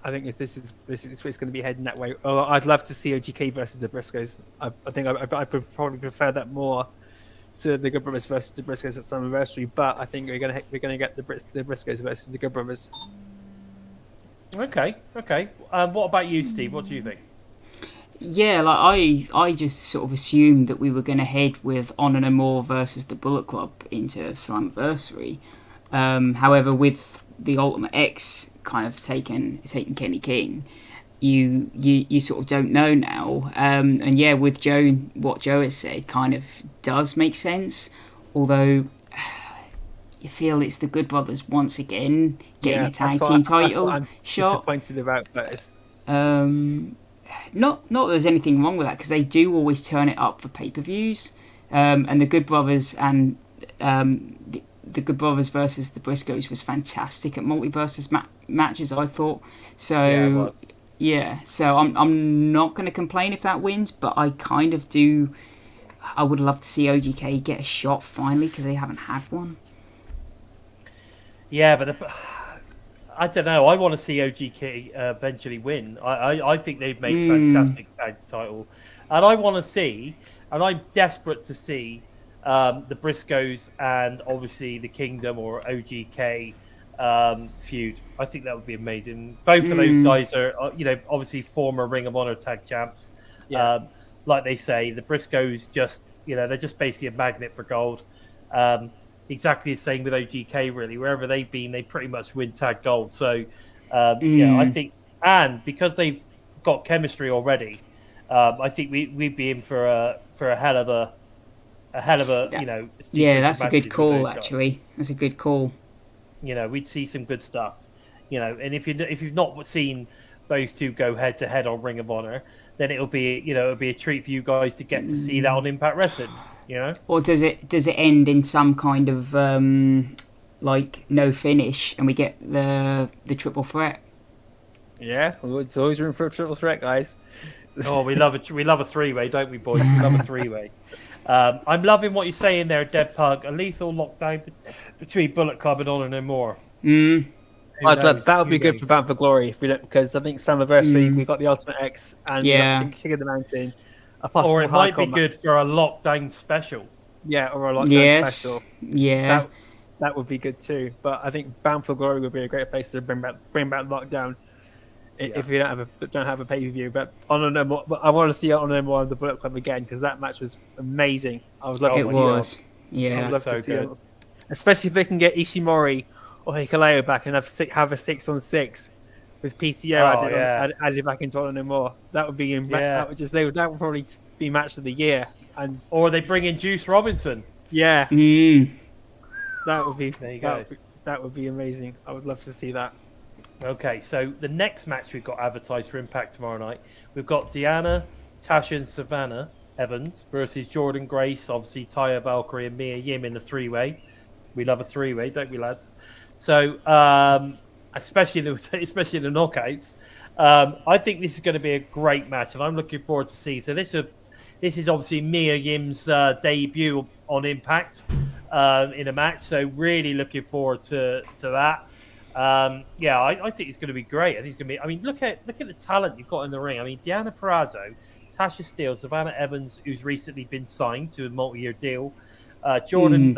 I think if this is where it's going to be heading that way. Oh, I'd love to see OGK versus the Briscoes. I think I probably prefer that more to the Good Brothers versus the Briscoes at Slammiversary. But I think we're gonna get the Briscoes versus the Good Brothers. Okay. What about you, Steve? What do you think? Yeah, like I just sort of assumed that we were going to head with Honor No More versus the Bullet Club into Slammiversary. However, with the Ultimate X kind of taking Kenny King, you sort of don't know now. And yeah, with Joe, what Joe has said kind of does make sense. Although you feel it's the Good Brothers once again getting a tag team title I'm shot. Disappointed about, but it's not that there's anything wrong with that, because they do always turn it up for pay-per-views, and the Good Brothers and the Good Brothers versus the Briscoes was fantastic at multiverses matches, I thought. So so I'm not going to complain if that wins, but I kind of do. I would love to see OGK get a shot finally, because they haven't had one. Yeah, but I don't know. I want to see OGK eventually win. I think they've made fantastic tag title, and I want to see, and I'm desperate to see the Briscoes and obviously the Kingdom or OGK feud. I think that would be amazing. Both of those guys are, obviously former Ring of Honor tag champs. Yeah. Like they say, the Briscoes just, they're just basically a magnet for gold. Exactly the same with OGK, really. Wherever they've been, they pretty much win tag gold. So, I think, and because they've got chemistry already, I think we'd be in for a hell of a yeah, that's a good call. Actually, that's a good call. We'd see some good stuff. And if you've not seen those two go head to head on Ring of Honor, then it'll be a treat for you guys to get to see that on Impact Wrestling. Or does it end in some kind of no finish, and we get the triple threat? Yeah, it's always room for a triple threat, guys. Oh, we love a three-way, don't we, boys? We love a three-way. I'm loving what you're saying there, Dead Pug. A lethal lockdown between Bullet Club and Honor No More. That would be good for Bound for Glory if we don't, because I think Slammiversary we got the Ultimate X and King of the Mountain. Or it might be good for a lockdown special. Yeah, or a lockdown special. Yeah, that would be good too. But I think Bound for Glory would be a great place to bring back lockdown if we don't have a pay per view. But Honor No More, I want to see Honor No More of the Bullet Club again, because that match was amazing. I was loving it. Was I'd love to see it, especially if they can get Ishimori or Hikuleo back and have a 6-on-6 with PCO added back into Honor No More. That would be that would probably be match of the year. And or they bring in Juice Robinson. Yeah, Mm. that would be. There you go. That would be amazing. I would love to see that. Okay, so the next match we've got advertised for Impact tomorrow night, we've got Deanna, Tasha, and Savannah Evans versus Jordan Grace, obviously Taya Valkyrie and Mia Yim in a three-way. We love a three-way, don't we, lads? So, especially in the knockouts, I think this is going to be a great match, and I'm looking forward to see. So this is obviously Mia Yim's debut on Impact in a match. So really looking forward to that. I think it's going to be great. I think it's going to be. I mean, look at the talent you've got in the ring. I mean, Deanna Purrazzo, Tasha Steele, Savannah Evans, who's recently been signed to a multi-year deal. Jordan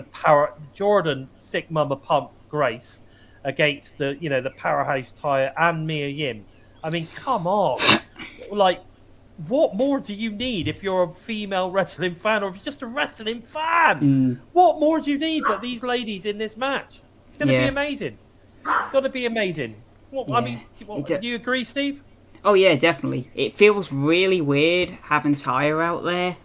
Thick Mama Pump Grace against the powerhouse Taya and Mia Yim. I mean, come on, like. What more do you need if you're a female wrestling fan or if you're just a wrestling fan? What more do you need but these ladies in this match? It's going to be amazing. It's got to be amazing. I mean, do you agree, Steve? Oh, yeah, definitely. It feels really weird having Taya out there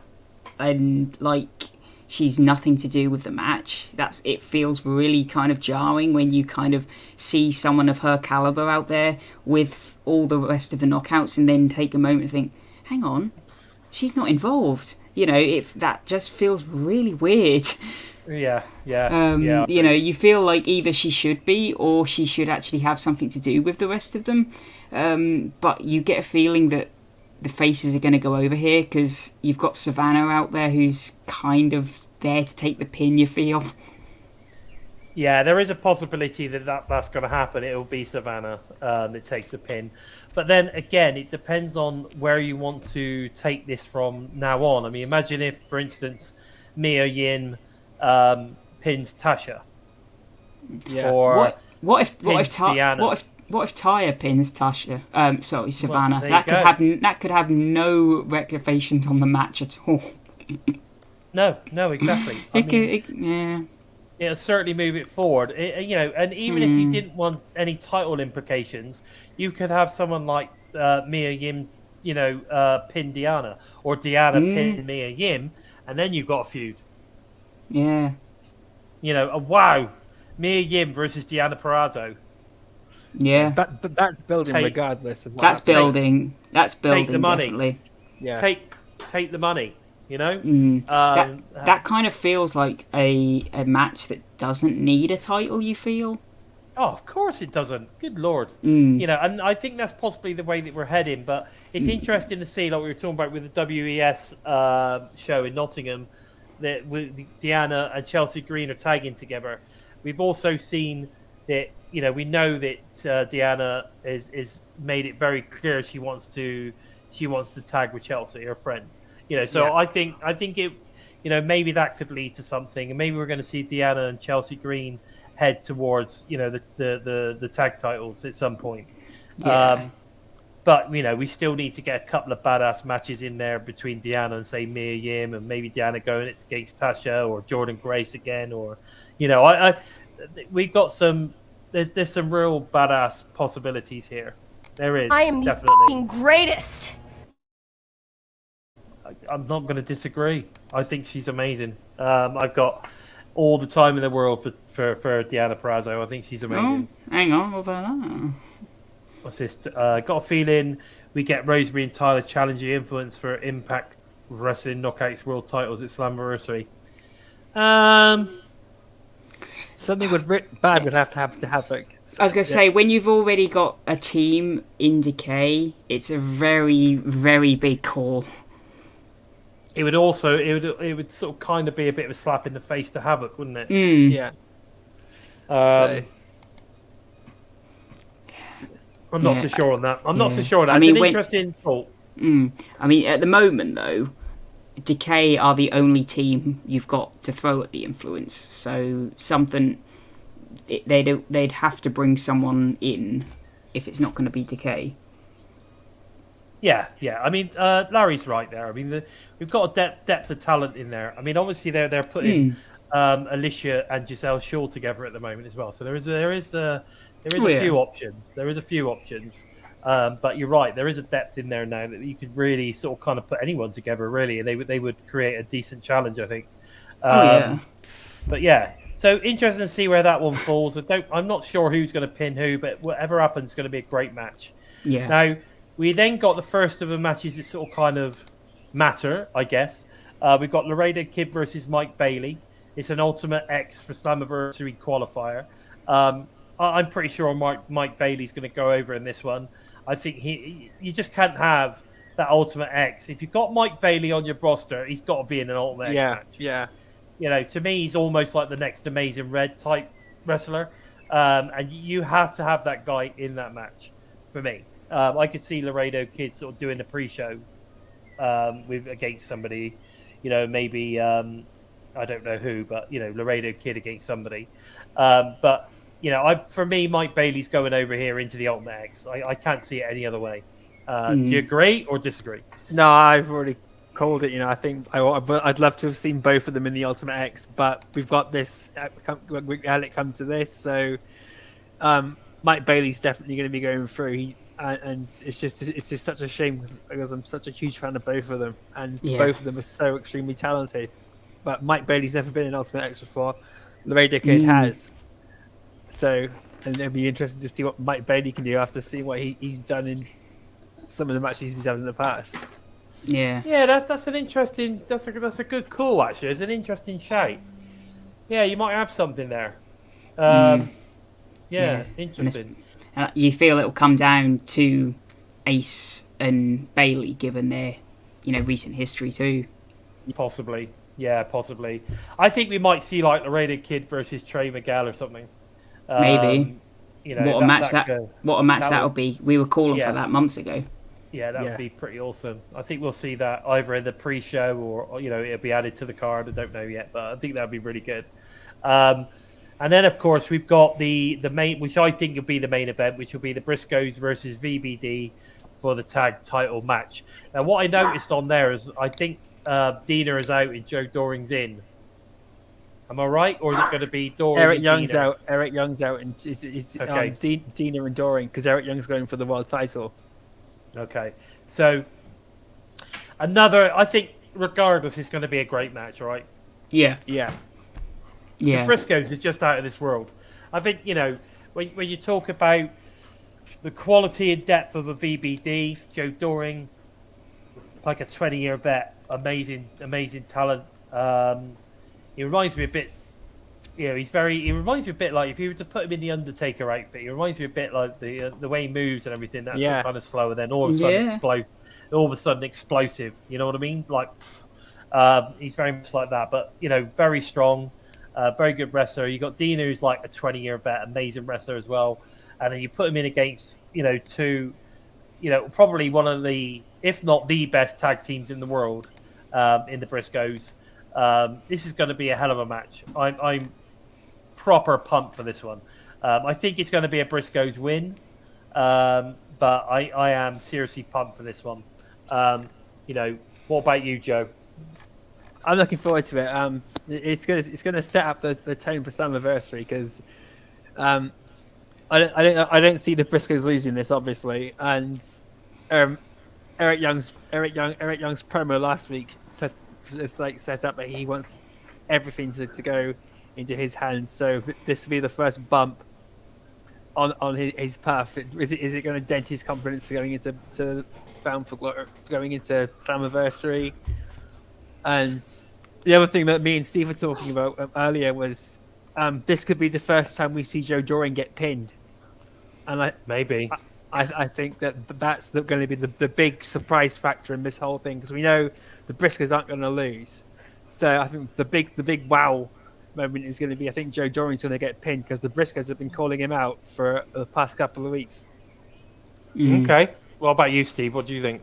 and, like, she's nothing to do with the match. It feels really kind of jarring when you kind of see someone of her caliber out there with all the rest of the knockouts and then take a moment and think, hang on, she's not involved. If that just feels really weird. Yeah. You feel like either she should be or she should actually have something to do with the rest of them. But you get a feeling that the faces are going to go over here because you've got Savannah out there who's kind of there to take the pin, you feel. Yeah, there is a possibility that's going to happen. It'll be Savannah that takes the pin. But then, again, it depends on where you want to take this from now on. I mean, imagine if, for instance, Mia Yim pins Tasha. Yeah. Or what if Deanna. What if Taya pins Tasha? Savannah. Well, that could have no repercussions on the match at all. No, exactly. It'll certainly move it forward. And even if you didn't want any title implications, you could have someone like Mia Yim, pin Deanna, or Deanna pin Mia Yim, and then you've got a feud. Yeah. Wow, Mia Yim versus Deanna Purrazzo. Yeah. But that's building regardless of what That's building. That's building. Take the money. Definitely. Yeah. Take the money. That kind of feels like a match that doesn't need a title, you feel? Oh, of course it doesn't. Good Lord. And I think that's possibly the way that we're heading. But it's interesting to see, like we were talking about with the WES show in Nottingham, that with Deanna and Chelsea Green are tagging together. We've also seen that, we know that Deanna is made it very clear she wants to tag with Chelsea, her friend. I think it, maybe that could lead to something, and maybe we're going to see Deanna and Chelsea Green head towards, the tag titles at some point. Yeah. But we still need to get a couple of badass matches in there between Deanna and say Mia Yim, and maybe Deanna going against Tasha or Jordan Grace again, or we've got some. There's some real badass possibilities here. There is. I am definitely the greatest. I'm not going to disagree. I think she's amazing. I've got all the time in the world for Deanna Purrazzo. I think she's amazing. Oh, hang on, what about that? What's this? Got a feeling we get Rosemary and Tyler challenging Influence for Impact Wrestling Knockouts World Titles at Slammiversary. Something bad would have to happen. I was going to say, when you've already got a team in decay, it's a very, very big call. It would also it would sort of kind of be a bit of a slap in the face to Havoc, wouldn't it? Yeah. I'm not so sure on that. It's an interesting thought. I mean, at the moment though, Decay are the only team you've got to throw at the Influence. So they'd have to bring someone in if it's not going to be Decay. Yeah. I mean, Larry's right there. I mean, we've got a depth of talent in there. I mean, obviously they're putting Alicia and Giselle Shaw together at the moment as well. So there is a few options. There is a few options. But you're right. There is a depth in there now that you could really sort of kind of put anyone together, really, and they would create a decent challenge, I think. But yeah, so interesting to see where that one falls. I'm not sure who's going to pin who, but whatever happens is going to be a great match. Yeah. Now, we then got the first of the matches that sort of kind of matter, I guess. We've got Laredo Kid versus Mike Bailey. It's an Ultimate X for Slammiversary qualifier. I'm pretty sure Mike Bailey's going to go over in this one. I think you just can't have that Ultimate X. If you've got Mike Bailey on your roster, he's got to be in an Ultimate X match. Yeah. You know, to me, he's almost like the next Amazing Red type wrestler. And you have to have that guy in that match for me. I could see Laredo Kid sort of doing the pre-show against somebody, you know, maybe, I don't know who, but, you know, Laredo Kid against somebody. But, you know, for me, Mike Bailey's going over here into the Ultimate X. I can't see it any other way. Do you agree or disagree? No, I've already called it. You know, I think I'd love to have seen both of them in the Ultimate X, but we've got this. We had it come to this, so Mike Bailey's definitely going to be going through. And it's just such a shame because I'm such a huge fan of both of them, and both of them are so extremely talented. But Mike Bailey's never been in Ultimate X before. Laredo Kid has. So, and it'll be interesting to see what Mike Bailey can do after seeing what he's done in some of the matches he's done in the past. Yeah, that's an interesting. That's a good call. Actually, it's an interesting shape. Yeah, you might have something there. Interesting. You feel it'll come down to Ace and Bailey, given their, you know, recent history too. Possibly, yeah, possibly. I think we might see like Laredo Kid versus Trey Miguel or something. Maybe. You know, what a match that'll be. We were calling for that months ago. Yeah, that would be pretty awesome. I think we'll see that either in the pre-show or you know, it'll be added to the card. I don't know yet, but I think that'd be really good. And then, of course, we've got the main, which I think will be the main event, which will be the Briscoes versus VBD for the tag title match. Now, what I noticed on there is I think Dina is out and Joe Doring's in. Am I right? Or is it going to be Doring? Eric Young's out. Eric Young's out, and it's Dina and Doring because Eric Young's going for the world title. Okay. So, I think, regardless, it's going to be a great match, right? Yeah. The Briscoes is just out of this world. I think, you know, when you talk about the quality and depth of a VBD, Joe Doring, like a 20-year vet, amazing talent. He reminds me a bit, you know, he reminds me a bit like if you were to put him in the Undertaker outfit, he reminds me a bit like the way he moves and everything. That's kind of slow, and then all of a sudden explosive. You know what I mean? Like, he's very much like that, but, you know, very strong. Very good wrestler. You got Dina, who's like a 20-year vet, amazing wrestler as well. And then you put him in against, you know, two, you know, probably one of the, if not the best tag teams in the world, in the Briscoes. This is going to be a hell of a match. I'm proper pumped for this one. I think it's going to be a Briscoes win, but I am seriously pumped for this one. You know, what about you, Joe? I'm looking forward to it. It's gonna set up the tone for Slammiversary because I don't see the Briscoes losing this, obviously. And Eric Young's promo last week set up that he wants everything to go into his hands. So this will be the first bump on his path. Is it going to dent his confidence going into Bound for Glory, going into Slammiversary? And the other thing that me and Steve were talking about earlier was this could be the first time we see Joe Doring get pinned. And I think that's going to be the big surprise factor in this whole thing because we know the Briscoes aren't going to lose. So I think the big wow moment is going to be I think Joe Doring's going to get pinned because the Briscoes have been calling him out for the past couple of weeks. Okay. What about you, Steve? What do you think?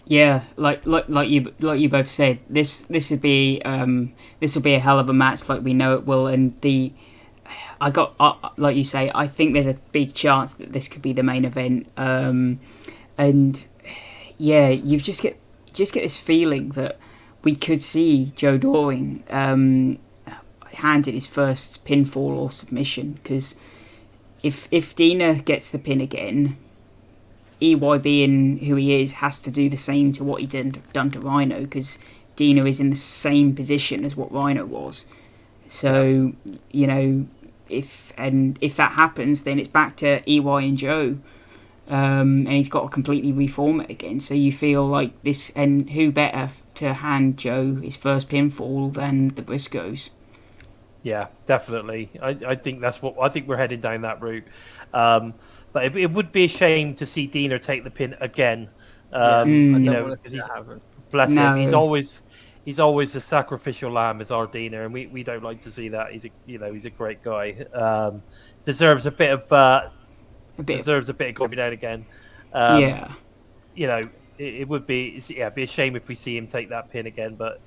Yeah, like you both said, this will be a hell of a match, like we know it will. And like you say, I think there's a big chance that this could be the main event. And yeah, you just get this feeling that we could see Joe Doring handed his first pinfall or submission because if Dina gets the pin again. EY being who he is has to do the same to what he done to Rhino because Dino is in the same position as what Rhino was. So you know, if that happens, then it's back to EY and Joe. And he's got to completely reform it again. So you feel like this, and who better to hand Joe his first pinfall than the Briscoes? Yeah, definitely. I think we're heading down that route. But it would be a shame to see Diener take the pin again. I You don't know, want to because see that happen. bless No. him. He's always the sacrificial lamb as our Diener, and we don't like to see that. He's a great guy. Deserves a bit of deserves a bit of coffee now and again. Yeah. You know, it would be be a shame if we see him take that pin again, but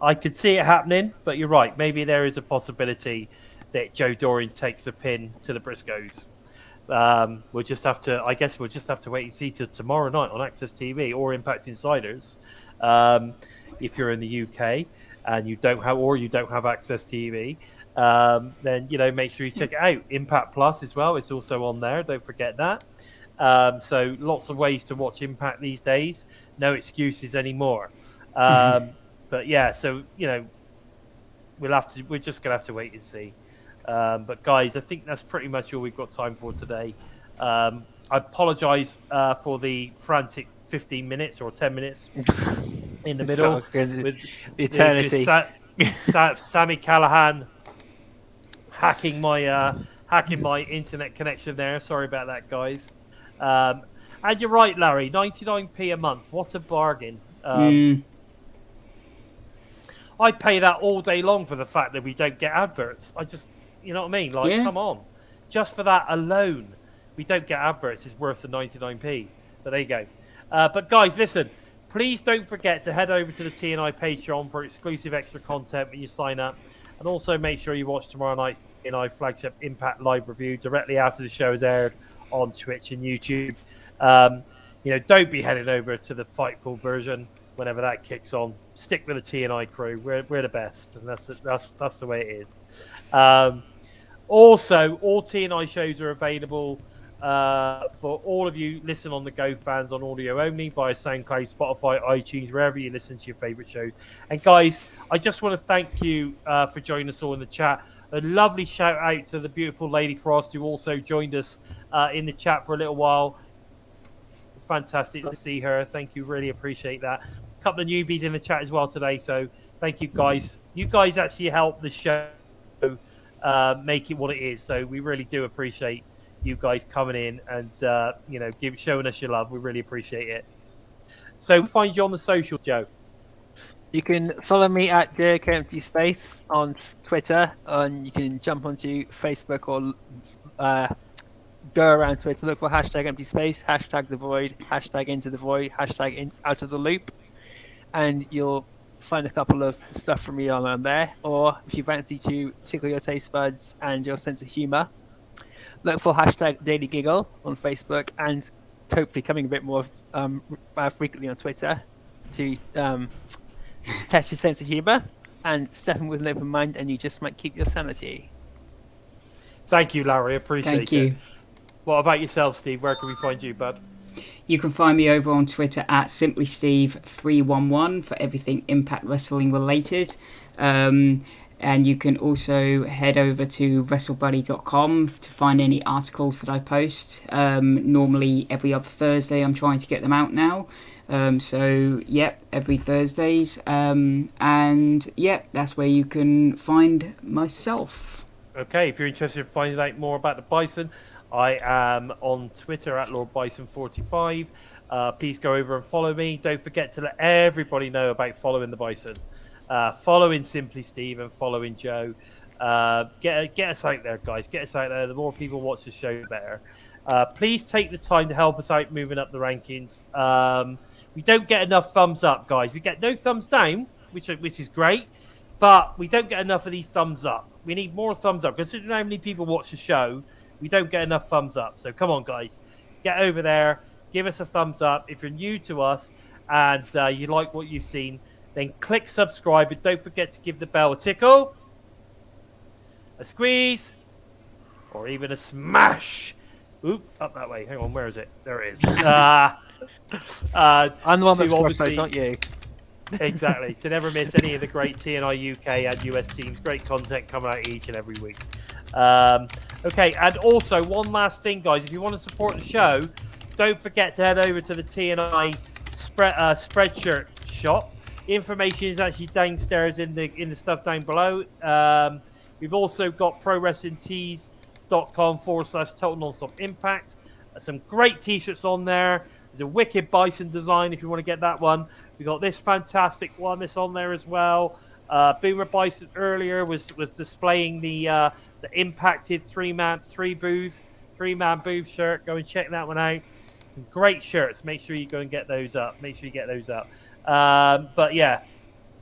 I could see it happening. But you're right, maybe there is a possibility that Joe Dorian takes the pin to the Briscoes. We'll just have to wait and see till tomorrow night on Access TV or Impact Insiders. If you're in the UK and you don't have Access TV, then make sure you check it out. Impact Plus as well, it's also on there. Don't forget that. So lots of ways to watch Impact these days. No excuses anymore. But yeah, so we're just gonna have to wait and see. But guys, I think that's pretty much all we've got time for today. I apologise for the frantic 15 minutes or 10 minutes in the middle with eternity. Sami Callihan hacking my internet connection there. Sorry about that, guys. And you're right, Larry. 99p a month. What a bargain. I pay that all day long for the fact that we don't get adverts. You know what I mean? Like, come on. Just for that alone, we don't get adverts. It's worth the 99p. But there you go. But guys, listen. Please don't forget to head over to the TNI Patreon for exclusive extra content when you sign up. And also make sure you watch tomorrow night's TNI flagship Impact Live review directly after the show is aired on Twitch and YouTube. Don't be heading over to the Fightful version whenever that kicks on. Stick with the TNI crew. We're the best, and that's the way it is. Also, all TNI shows are available for all of you listen on the go fans on audio only via SoundCloud, Spotify, iTunes, wherever you listen to your favourite shows. And guys, I just want to thank you for joining us all in the chat. A lovely shout out to the beautiful Lady Frost, who also joined us in the chat for a little while. Fantastic to see her. Thank you. Really appreciate that. A couple of newbies in the chat as well today. So thank you, guys. You guys actually help the show make it what it is. So we really do appreciate you guys coming in and showing us your love. We really appreciate it. So find you on the social, Joe. You can follow me at Jericho Empty Space on Twitter, and you can jump onto Facebook or go around Twitter, look for hashtag Empty Space, hashtag The Void, hashtag Into the Void, hashtag Out of the Loop, and you'll find a couple of stuff from me on there. Or if you fancy to tickle your taste buds and your sense of humour, look for hashtag Daily Giggle on Facebook, and hopefully coming a bit more frequently on Twitter to test your sense of humour and step in with an open mind, and you just might keep your sanity. Thank you, Larry. Appreciate Thank you. What about yourself, Steve? Where can we find you, bud? You can find me over on Twitter at simplysteve311 for everything Impact Wrestling related. And you can also head over to WrestleBuddy.com to find any articles that I post. Normally every other Thursday. I'm trying to get them out now. Every Thursdays. That's where you can find myself. Okay, if you're interested in finding out more about the Bison, I am on Twitter at LordBison45. Please go over and follow me. Don't forget to let everybody know about following the Bison. Following Simply Steve and following Joe. Get us out there, guys. Get us out there. The more people watch the show, the better. Please take the time to help us out moving up the rankings. We don't get enough thumbs up, guys. We get no thumbs down, which is great. But we don't get enough of these thumbs up. We need more thumbs up. Considering how many people watch the show, we don't get enough thumbs up. So come on, guys. Get over there. Give us a thumbs up. If you're new to us and you like what you've seen, then click subscribe. And don't forget to give the bell a tickle, a squeeze, or even a smash. Oop, up that way. Hang on, where is it? There it is. I'm the one that's crossed, not you. Exactly. To never miss any of the great TNI UK and US teams. Great content coming out each and every week. Okay, and also one last thing, guys. If you want to support the show, don't forget to head over to the TNI Spreadshirt shop. The information is actually downstairs in the stuff down below. We've also got prowrestlingtees.com/Total Nonstop Impact. Some great t-shirts on there. There's a wicked Bison design if you want to get that one. We got this fantastic one that's on there as well. Boomer Bison earlier was displaying the impacted three-man booth shirt. Go and check that one out. Some great shirts. Make sure you go and get those up. But yeah,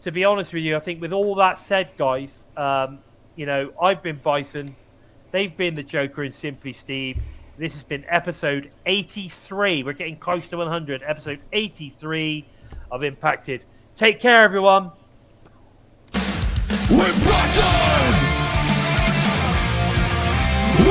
to be honest with you, I think with all that said, guys, I've been Bison. They've been the Joker and Simply Steve. This has been episode 83. We're getting close to 100. Episode 83 of Impacted. Take care, everyone. We're Bison! We